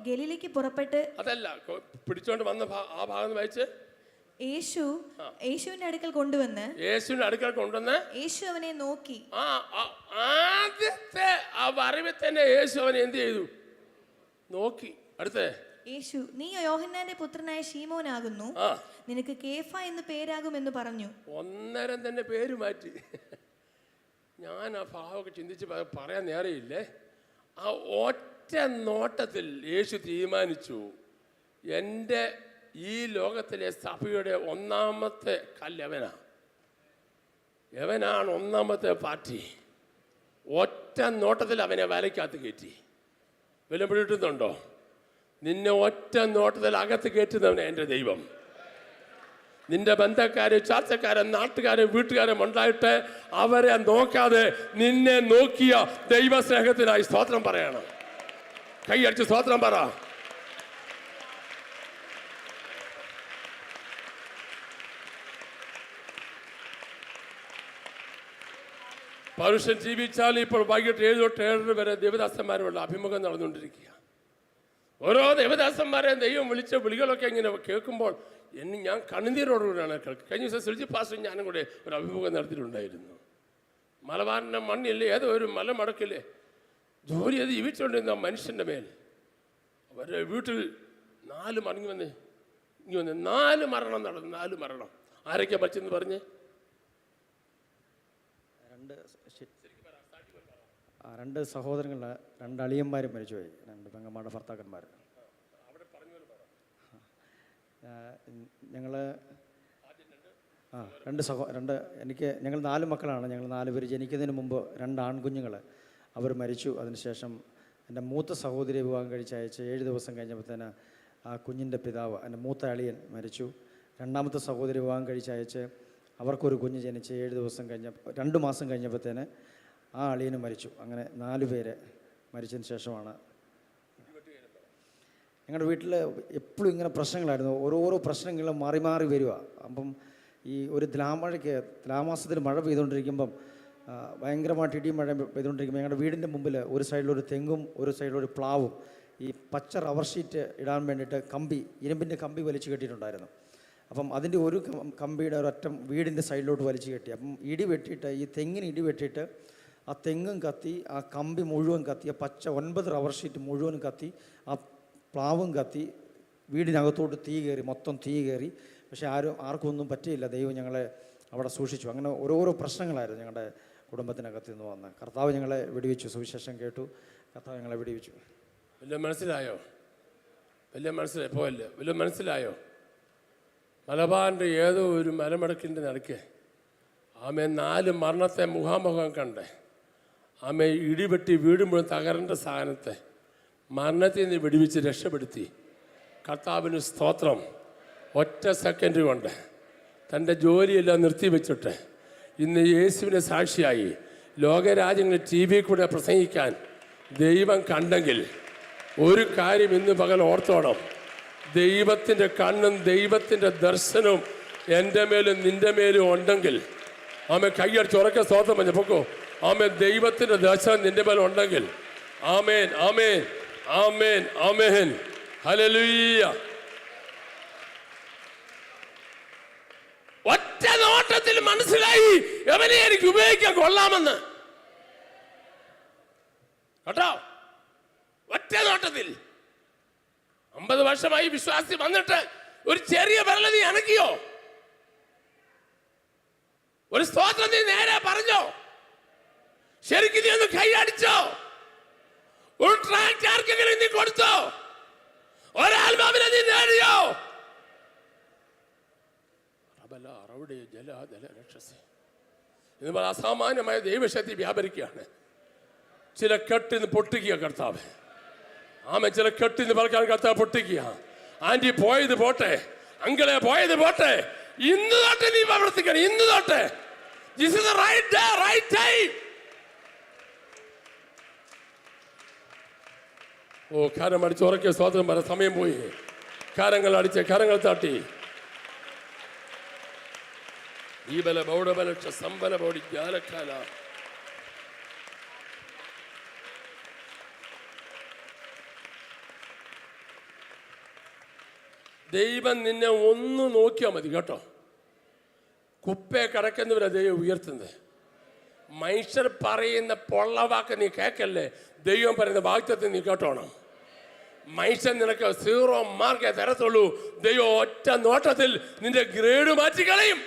ഗലീലയ്ക്ക് പുറപ്പെട്ട്. അതല്ല, പിടിച്ചോണ്ട് വന്ന ആ ഭാഗം വായിച്ച്. യേശുവിന്റെ അടുക്കൽ കൊണ്ടുവന്ന് യേശു അവനെ നോക്കി. ആദ്യത്തെ ആ വരവിൽ തന്നെ യേശു അവനെ എന്ത് ചെയ്തു? നോക്കി. അടുത്ത യേശു, നീ യോഹന്നാന്റെ പുത്രനായ ശീമോനാകുന്നു, നിനക്ക് കേഫ എന്ന് പേരാകുമെന്ന് പറഞ്ഞു. ഒന്നരം തന്നെ പേര് മാറ്റി. ഞാൻ ആ ഭാവമൊക്കെ ചിന്തിച്ച് പറയാൻ നേരെയില്ലേ. ആ ഒറ്റ നോട്ടത്തിൽ യേശു തീരുമാനിച്ചു, എൻ്റെ ഈ ലോകത്തിലെ സഭയുടെ ഒന്നാമത്തെ കല്ല് എവനാണ് ഒന്നാമത്തെ പാർട്ടി. ഒറ്റ നോട്ടത്തിൽ അവനെ വലയ്ക്കകത്ത് കയറ്റി. വല്ലതും പിടിയിട്ടുന്നുണ്ടോ? നിന്നെ ഒറ്റ നോട്ടത്തിൽ അകത്ത് കയറ്റുന്നവനെ എൻ്റെ ദൈവം. നിന്റെ ബന്ധക്കാരും ചാർച്ചക്കാരും നാട്ടുകാരും വീട്ടുകാരും ഉണ്ടായിട്ട് അവരെ നോക്കാതെ നിന്നെ നോക്കിയ ദൈവസ്നേഹത്തിനായി സ്തോത്രം പറയണം. കൈയടിച്ച് സ്തോത്രം പറ. പൗരുഷൻ ജീവിച്ചാൽ ഇപ്പോൾ വൈകിട്ട് 7 തൊട്ട് 7:30 വരെ ദേവദാസന്മാരുള്ള അഭിമുഖം നടന്നുകൊണ്ടിരിക്കുക. ഓരോ ദേവദാസന്മാരെ ദൈവം വിളിച്ച വിളികളൊക്കെ ഇങ്ങനെ കേൾക്കുമ്പോൾ ഞാൻ കണ്ണുനീരോടുകൂടിയാണ് കേൾക്കുക. കഴിഞ്ഞ ദിവസം സുൽജി പാസ്റ്റർ ഞാനും കൂടെ ഒരു അഭിമുഖം നടത്തിയിട്ടുണ്ടായിരുന്നു. മലബാറിൻ്റെ മണ്ണില്ലേ, ഏതോ ഒരു മലമടക്കില്ലേ ജോലി ചെയ്ത് ജീവിച്ചുകൊണ്ടിരുന്ന മനുഷ്യൻ്റെ മേൽ അവരുടെ വീട്ടിൽ 4 മടങ്ങി വന്ന് 4 മരണം നടന്നു. 4 മരണം. ആരൊക്കെ മരിച്ചെന്ന് പറഞ്ഞ്? 2 സഹോദരങ്ങൾ, 2 അളിയന്മാർ മരിച്ചുപോയി, 2 പെങ്ങന്മാരുടെ ഭർത്താക്കന്മാർ. ഞങ്ങൾ ഞങ്ങൾ 4 മക്കളാണ്. ഞങ്ങൾ 4 പേര്. ജനിക്കുന്നതിന് മുമ്പ് 2 ആൺകുഞ്ഞുങ്ങൾ അവർ മരിച്ചു. അതിനുശേഷം എൻ്റെ മൂത്ത സഹോദരി വിവാഹം കഴിച്ച് അയച്ച് 7 ദിവസം കഴിഞ്ഞപ്പോഴത്തേന് ആ കുഞ്ഞിൻ്റെ പിതാവ്, എൻ്റെ മൂത്ത അളിയൻ മരിച്ചു. 2ാമത്തെ സഹോദരി വിവാഹം കഴിച്ച് അയച്ച് അവർക്കൊരു കുഞ്ഞ് ജനിച്ച് 7 ദിവസം 2 മാസം കഴിഞ്ഞപ്പോഴത്തേന് ആ അളിയന് മരിച്ചു. അങ്ങനെ 4 പേര് മരിച്ചതിന് ശേഷമാണ്. ഞങ്ങളുടെ വീട്ടിൽ എപ്പോഴും ഇങ്ങനെ പ്രശ്നങ്ങളായിരുന്നു. ഓരോരോ പ്രശ്നങ്ങളും മാറി മാറി വരിക. അപ്പം ഈ ഒരു തുലാമാസത്തിൽ മഴ പെയ്തുകൊണ്ടിരിക്കുമ്പം ഭയങ്കരമായിട്ട് ഇടിയും മഴ പെയ്തുകൊണ്ടിരിക്കുമ്പോൾ ഞങ്ങളുടെ വീടിൻ്റെ മുമ്പിൽ ഒരു സൈഡിലൊരു തെങ്ങും ഒരു സൈഡിലൊരു പ്ലാവും ഈ പച്ച റബ്ബർ ഷീറ്റ് ഇടാൻ വേണ്ടിയിട്ട് ഇരുമ്പിൻ്റെ കമ്പി വലിച്ചു കെട്ടിയിട്ടുണ്ടായിരുന്നു. അപ്പം അതിൻ്റെ ഒരു കമ്പിയുടെ ഒരറ്റം വീടിൻ്റെ സൈഡിലോട്ട് വലിച്ചു കെട്ടി. അപ്പം ഇടി വെട്ടിയിട്ട് ഈ തെങ്ങിന് ഇടി വെട്ടിയിട്ട് ആ തെങ്ങും കത്തി, ആ കമ്പി മുഴുവൻ കത്തി, ആ പച്ച 9 റബ്ബർ ഷീറ്റ് മുഴുവൻ കത്തി, ആ പ്ലാവും കത്തി, വീടിനകത്തോട്ട് മൊത്തം തീ കയറി. പക്ഷേ ആർക്കും ഒന്നും പറ്റിയില്ല. ദൈവം ഞങ്ങളെ അവിടെ സൂക്ഷിച്ചു. അങ്ങനെ ഓരോരോ പ്രശ്നങ്ങളായിരുന്നു ഞങ്ങളുടെ കുടുംബത്തിനകത്ത് നിന്ന് വന്ന്. കർത്താവ് ഞങ്ങളെ വെടിവെച്ചു. സുവിശേഷം കേട്ടു, കർത്താവ് ഞങ്ങളെ വെടിവെച്ചു. വല്ലതും മനസ്സിലായോ? വല്ലതും മനസ്സിലായോ? മലബാറിൻ്റെ ഏതോ ഒരു മലമടക്കിൻ്റെ നടുക്ക് 4 മരണത്തെ മുഖാമുഖം കണ്ട് ഇടിവെട്ടി വീട് മുഴുവൻ തകരേണ്ട സ്ഥാനത്തെ മരണത്തിൽ നിന്ന് വെടിവെച്ച് രക്ഷപ്പെടുത്തി. കർത്താവിന് സ്തോത്രം. ഒറ്റ സെക്കൻഡ് കൊണ്ട് തൻ്റെ ജോലിയെല്ലാം നിർത്തിവെച്ചിട്ട് ഇന്ന് യേശുവിനെ സാക്ഷിയായി ലോകരാജ്യങ്ങളിൽ TV കൂടെ പ്രസംഗിക്കാൻ ദൈവം കണ്ടെങ്കിൽ ഒരു കാര്യം ഇന്ന് പകൽ ഓർത്തോണം. ദൈവത്തിൻ്റെ കണ്ണും ദൈവത്തിൻ്റെ ദർശനവും എൻ്റെ മേലും നിൻ്റെ മേലും ഉണ്ടെങ്കിൽ കൈയടിച്ച് ഉറക്കെ സ്തോത്രം പറഞ്ഞ പൊക്കോ. ദൈവത്തിൻ്റെ ദർശനം നിൻ്റെ മേലും ഉണ്ടെങ്കിൽ ആമേൻ, ആമേൻ, ആമേൻ, ആമേൻ, ഹല്ലേലൂയ. ഒറ്റ നോട്ടത്തിൽ മനസ്സിലായി എവനെ എനിക്ക് ഉപയോഗിക്കാൻ കൊള്ളാമെന്ന്. കേട്ടോ? ഒറ്റ നോട്ടത്തിൽ. 50 വർഷമായി വിശ്വാസി വന്നിട്ട് ഒരു ചെറിയ വിരൽ നീ അനക്കിയോ? ഒരു സ്തോത്രം നീ നേരെ പറഞ്ഞോ? ശരിക്കും നീ ഒന്ന് കൈയടിച്ചോ? ഒരു ട്രാക്ട് ആർക്കെങ്കിലും നീ കൊടുത്തോ? ഒരാത്മാവിനെ നീ നേടിയോ? അസാമാന്യമായ ദൈവശക്തി വ്യാപരിക്കുകയാണ്. ചില കെട്ടിന്ന് പൊട്ടിക്കുക കർത്താവ്. ചില കെട്ടിന്ന് പറക്കാൻ കർത്താവ് പൊട്ടിക്കുക. ആന്റി പോയത് പോട്ടെ, അങ്കിളെ പോയത് പോട്ടെ, ഇന്ന് തൊട്ട് നീ പ്രവർത്തിക്കണം. ഇന്ന് തൊട്ട് This is the right day, right time. കരം അടിച്ച് ഉറക്കെ സ്വാതന്ത്ര്യം പറ. സമയം പോയി. കരങ്ങൾ അടിച്ച് കരങ്ങൾ തട്ടി. ഈബല ബൗഡബലക്ഷ സംബല ബോഡി ജ്ഞാനക്കാല. ദൈവം നിന്നെ ഒന്ന് നോക്കിയാൽ മതി കേട്ടോ. കുപ്പയെ കിടക്കുന്നവരെ ദൈവം ഉയർത്തുന്നത്. മനുഷ്യർ പറയുന്ന പൊള്ളവാക്ക് നീ കേൾക്കല്ലേ, ദൈവം പറയുന്ന വാഗ്ദത്തം നീ കേട്ടോണം. മനുഷ്യൻ നിനക്ക് 0 മാർക്കേ തരത്തുള്ളൂ. ദൈവം ഒറ്റ നോട്ടത്തിൽ നിന്റെ ഗ്രേഡ് മാറ്റിക്കളയും,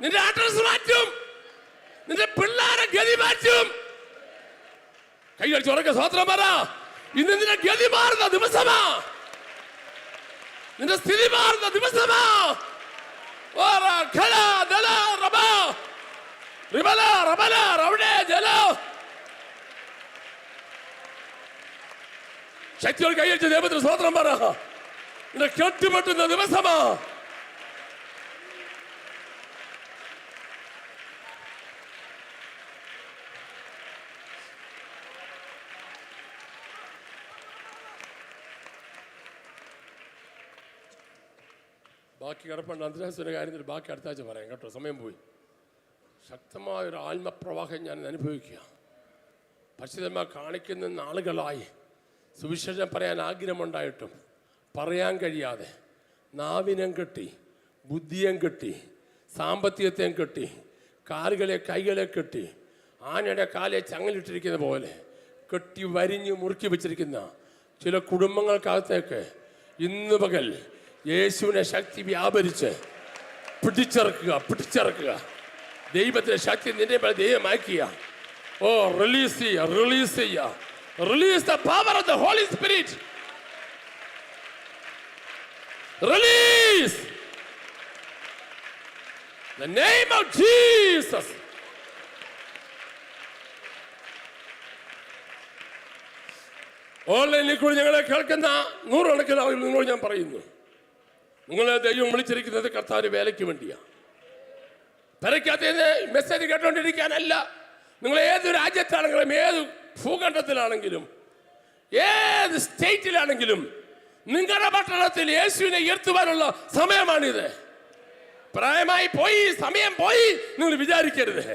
നിന്റെ അഡ്രസ് മാറ്റും, നിന്റെ പിള്ളേരെ ഗതി മാറ്റും. കൈയടിച്ച് ഉറക്കെ സ്തോത്രം പറ. ഇന്ന് നിന്റെ ഗതി മാറുന്ന ദിവസമാ, നിന്റെ സ്ഥിതി മാറുന്ന ദിവസമാ. ശക്തിയോട് കൈയടിച്ച് ദൈവത്തിന് സ്തോത്രം പറ. നിന്നെ കെട്ടിപ്പെട്ടുന്ന ദിവസമാ. ബാക്കി കിടപ്പുണ്ട്. അന്തരാഷ്ട്രീയ കാര്യത്തിൽ ബാക്കി അടുത്ത ആഴ്ച പറയാം കേട്ടോ. സമയം പോയി. ശക്തമായൊരു ആത്മപ്രവാഹം ഞാൻ അനുഭവിക്കുക. പരിശുദ്ധന്മാർ കാണിക്കുന്ന നാളുകളായി സുവിശേഷം പറയാൻ ആഗ്രഹമുണ്ടായിട്ടും പറയാൻ കഴിയാതെ നാവിനം കെട്ടി, ബുദ്ധിയം കെട്ടി, സാമ്പത്തികത്തെയും കെട്ടി, കാലുകളെ കൈകളെ കെട്ടി, ആനയുടെ കാലെ ചങ്ങലിട്ടിരിക്കുന്ന പോലെ കെട്ടി വരിഞ്ഞ് മുറുക്കി വെച്ചിരിക്കുന്ന ചില കുടുംബങ്ങൾക്കകത്തേക്ക് ഇന്ന് പകൽ യേശുവിനെ ശക്തി വ്യാപരിച്ച് പിടിച്ചിറക്കുക. ദൈവത്തിൻ്റെ ശക്തി നിന്റെ മേലെ ദൈവം അയക്കുക. ഓ, റിലീസ് ചെയ്യുക. Release the power of the Holy Spirit. Release the name of Jesus. ഓൺലൈനിൽ കൂടി ഞങ്ങളെ കേൾക്കുന്ന നൂറുകണക്കിന് ആളുകൾ നിങ്ങളോട് ഞാൻ പറയുന്നു, നിങ്ങളെ ദൈവം വിളിച്ചിരിക്കുന്നത് കർത്താവിന്റെ വേലയ്ക്ക് വേണ്ടിയാണ്. പെരയ്ക്കകത്ത് മെസ്സേജ് കേട്ടോണ്ടിരിക്കാനല്ല. നിങ്ങൾ ഏത് രാജ്യത്താണെങ്കിലും, ഏത് ഭൂഖണ്ഡത്തിലാണെങ്കിലും, ഏത് സ്റ്റേറ്റിലാണെങ്കിലും നിങ്ങളുടെ പട്ടണത്തിൽ യേശുവിനെ ഉയർത്തുവാനുള്ള സമയമാണിത്. പ്രായമായി പോയി, സമയം പോയി നിങ്ങൾ വിചാരിക്കരുത്.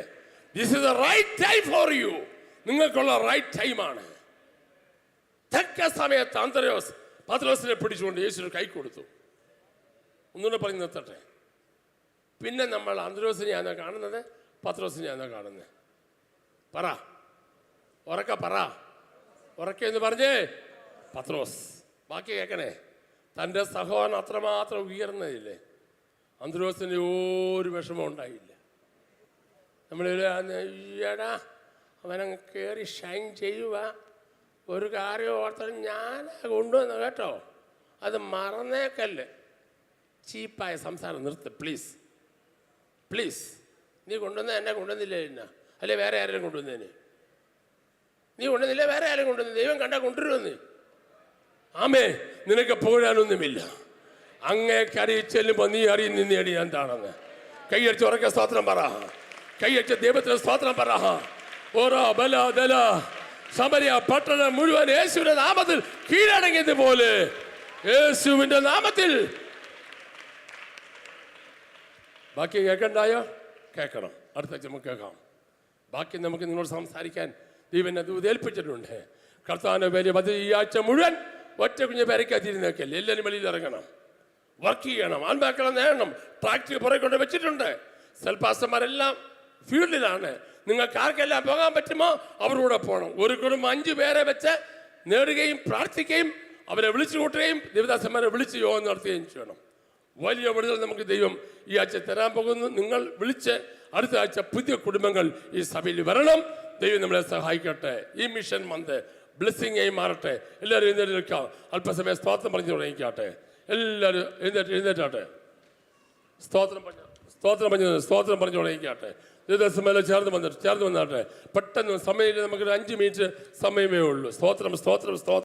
This is the right time for you. നിങ്ങൾക്കുള്ള റൈറ്റ് ടൈമാണ്. തക്ക സമയത്ത് പത്രോസിനെ പിടിച്ചുകൊണ്ട് യേശുവിന് കൈ കൊടുത്തു. ഒന്നുകൂടെ പറഞ്ഞ് നിർത്തട്ടെ. പിന്നെ നമ്മൾ അന്ത്രോസിനെയാണോ കാണുന്നത്, പത്രോസിനെയാണോ കാണുന്നത്? പറ, ഉറക്കെന്ന് പറഞ്ഞേ. പത്രോസ്. ബാക്കി കേൾക്കണേ. തൻ്റെ സഹോദരൻ അത്രമാത്രം ഉയർന്നതില്ലേ, അന്ത്രോസിന് ഒരു വിഷമം ഉണ്ടായില്ല. നമ്മളിടാ അവനങ്ങ് കയറി ഷൈൻ ചെയ്യുക. ഒരു കാര്യം ഓർത്താലും ഞാൻ കൊണ്ടുവന്നു കേട്ടോ, അത് മറന്നേക്കല്ലേ. ചീപ്പായ സംസാരം നിർത്ത് പ്ലീസ്. നീ കൊണ്ടുവന്ന എന്നെ കൊണ്ടുവന്നില്ലേ? എന്നാ അല്ലെ വേറെ ആരെങ്കിലും കൊണ്ടുവന്നേന്? നീ കൊണ്ടുവന്നില്ല, വേറെ ആരും കൊണ്ടുവന്നു. ദൈവം കണ്ടാൽ കൊണ്ടുവരുമെന്ന്. ആമേ, നിനക്ക് പോരാനൊന്നുമില്ല. അങ്ങേക്ക് അറിയിച്ചെല്ലുമ്പോൾ നീ അറിയുന്നേടി എന്താണെന്ന്. കൈയടിച്ച് ഉറക്കെ സ്തോത്രം പറ. കൈയടിച്ച് ദൈവത്തിന് സ്തോത്രം പറ. ഓരോ ബല ദല സമരിയ പട്ടണം മുഴുവൻ യേശുവിന്റെ നാമത്തിൽ കീഴടങ്ങിയതുപോലെ യേശുവിന്റെ നാമത്തിൽ. ബാക്കി കേൾക്കണ്ടായോ? കേൾക്കണം. അടുത്ത നമുക്ക് കേൾക്കാം. ബാക്കി നമുക്ക് നിങ്ങളോട് സംസാരിക്കാൻ ദൈവം അത് ഏൽപ്പിച്ചിട്ടുണ്ട്. കർത്താവിന്റെ പേര് ഈ ആഴ്ച മുഴുവൻ ഒറ്റ കുഞ്ഞ് പേരയ്ക്കത്തിരുന്നേക്കല്ലേ. എല്ലാവരും വെളിയിൽ ഇറങ്ങണം, വർക്ക് ചെയ്യണം, ആൺമക്കളെ നേടണം. ട്രാക്ടർ പുറകെ കൊണ്ട് വെച്ചിട്ടുണ്ട്. സെൽപാസ്റ്റർമാരെല്ലാം ഫീൽഡിലാണ്. നിങ്ങൾക്ക് ആർക്കെല്ലാം പോകാൻ പറ്റുമോ അവരുടെ പോകണം. ഒരു കുടുംബം 5 പേരെ വെച്ച് നേടുകയും പ്രാർത്ഥിക്കുകയും അവരെ വിളിച്ചു കൂട്ടുകയും ദേവദാസന്മാരെ വിളിച്ച് യോഗം നടത്തുകയും ചെയ്യണം. വലിയ വിടുതൽ നമുക്ക് ദൈവം ഈ ആഴ്ച തരാൻ പോകുന്നു. നിങ്ങൾ വിളിച്ച് അടുത്ത ആഴ്ച പുതിയ കുടുംബങ്ങൾ ഈ സഭയിൽ വരണം. ദൈവം നമ്മളെ സഹായിക്കട്ടെ. ഈ മിഷൻ മന്ത് ബ്ലെസ്സിങ് ആയി മാറട്ടെ. എല്ലാവരും എഴുന്നേറ്റ് നിൽക്കാം. അല്പസമയം സ്തോത്രം പറഞ്ഞു തുടങ്ങിക്കാട്ടെ. എല്ലാവരും എഴുന്നേറ്റാട്ടെ. സ്തോത്രം പറഞ്ഞു തുടങ്ങിക്കാട്ടെ. ദിവസം ചേർന്ന് വന്നാട്ടെ. പെട്ടെന്ന് സമയം നമുക്ക് 5 മിനിറ്റ് സമയമേ ഉള്ളൂ. സ്തോത്രം.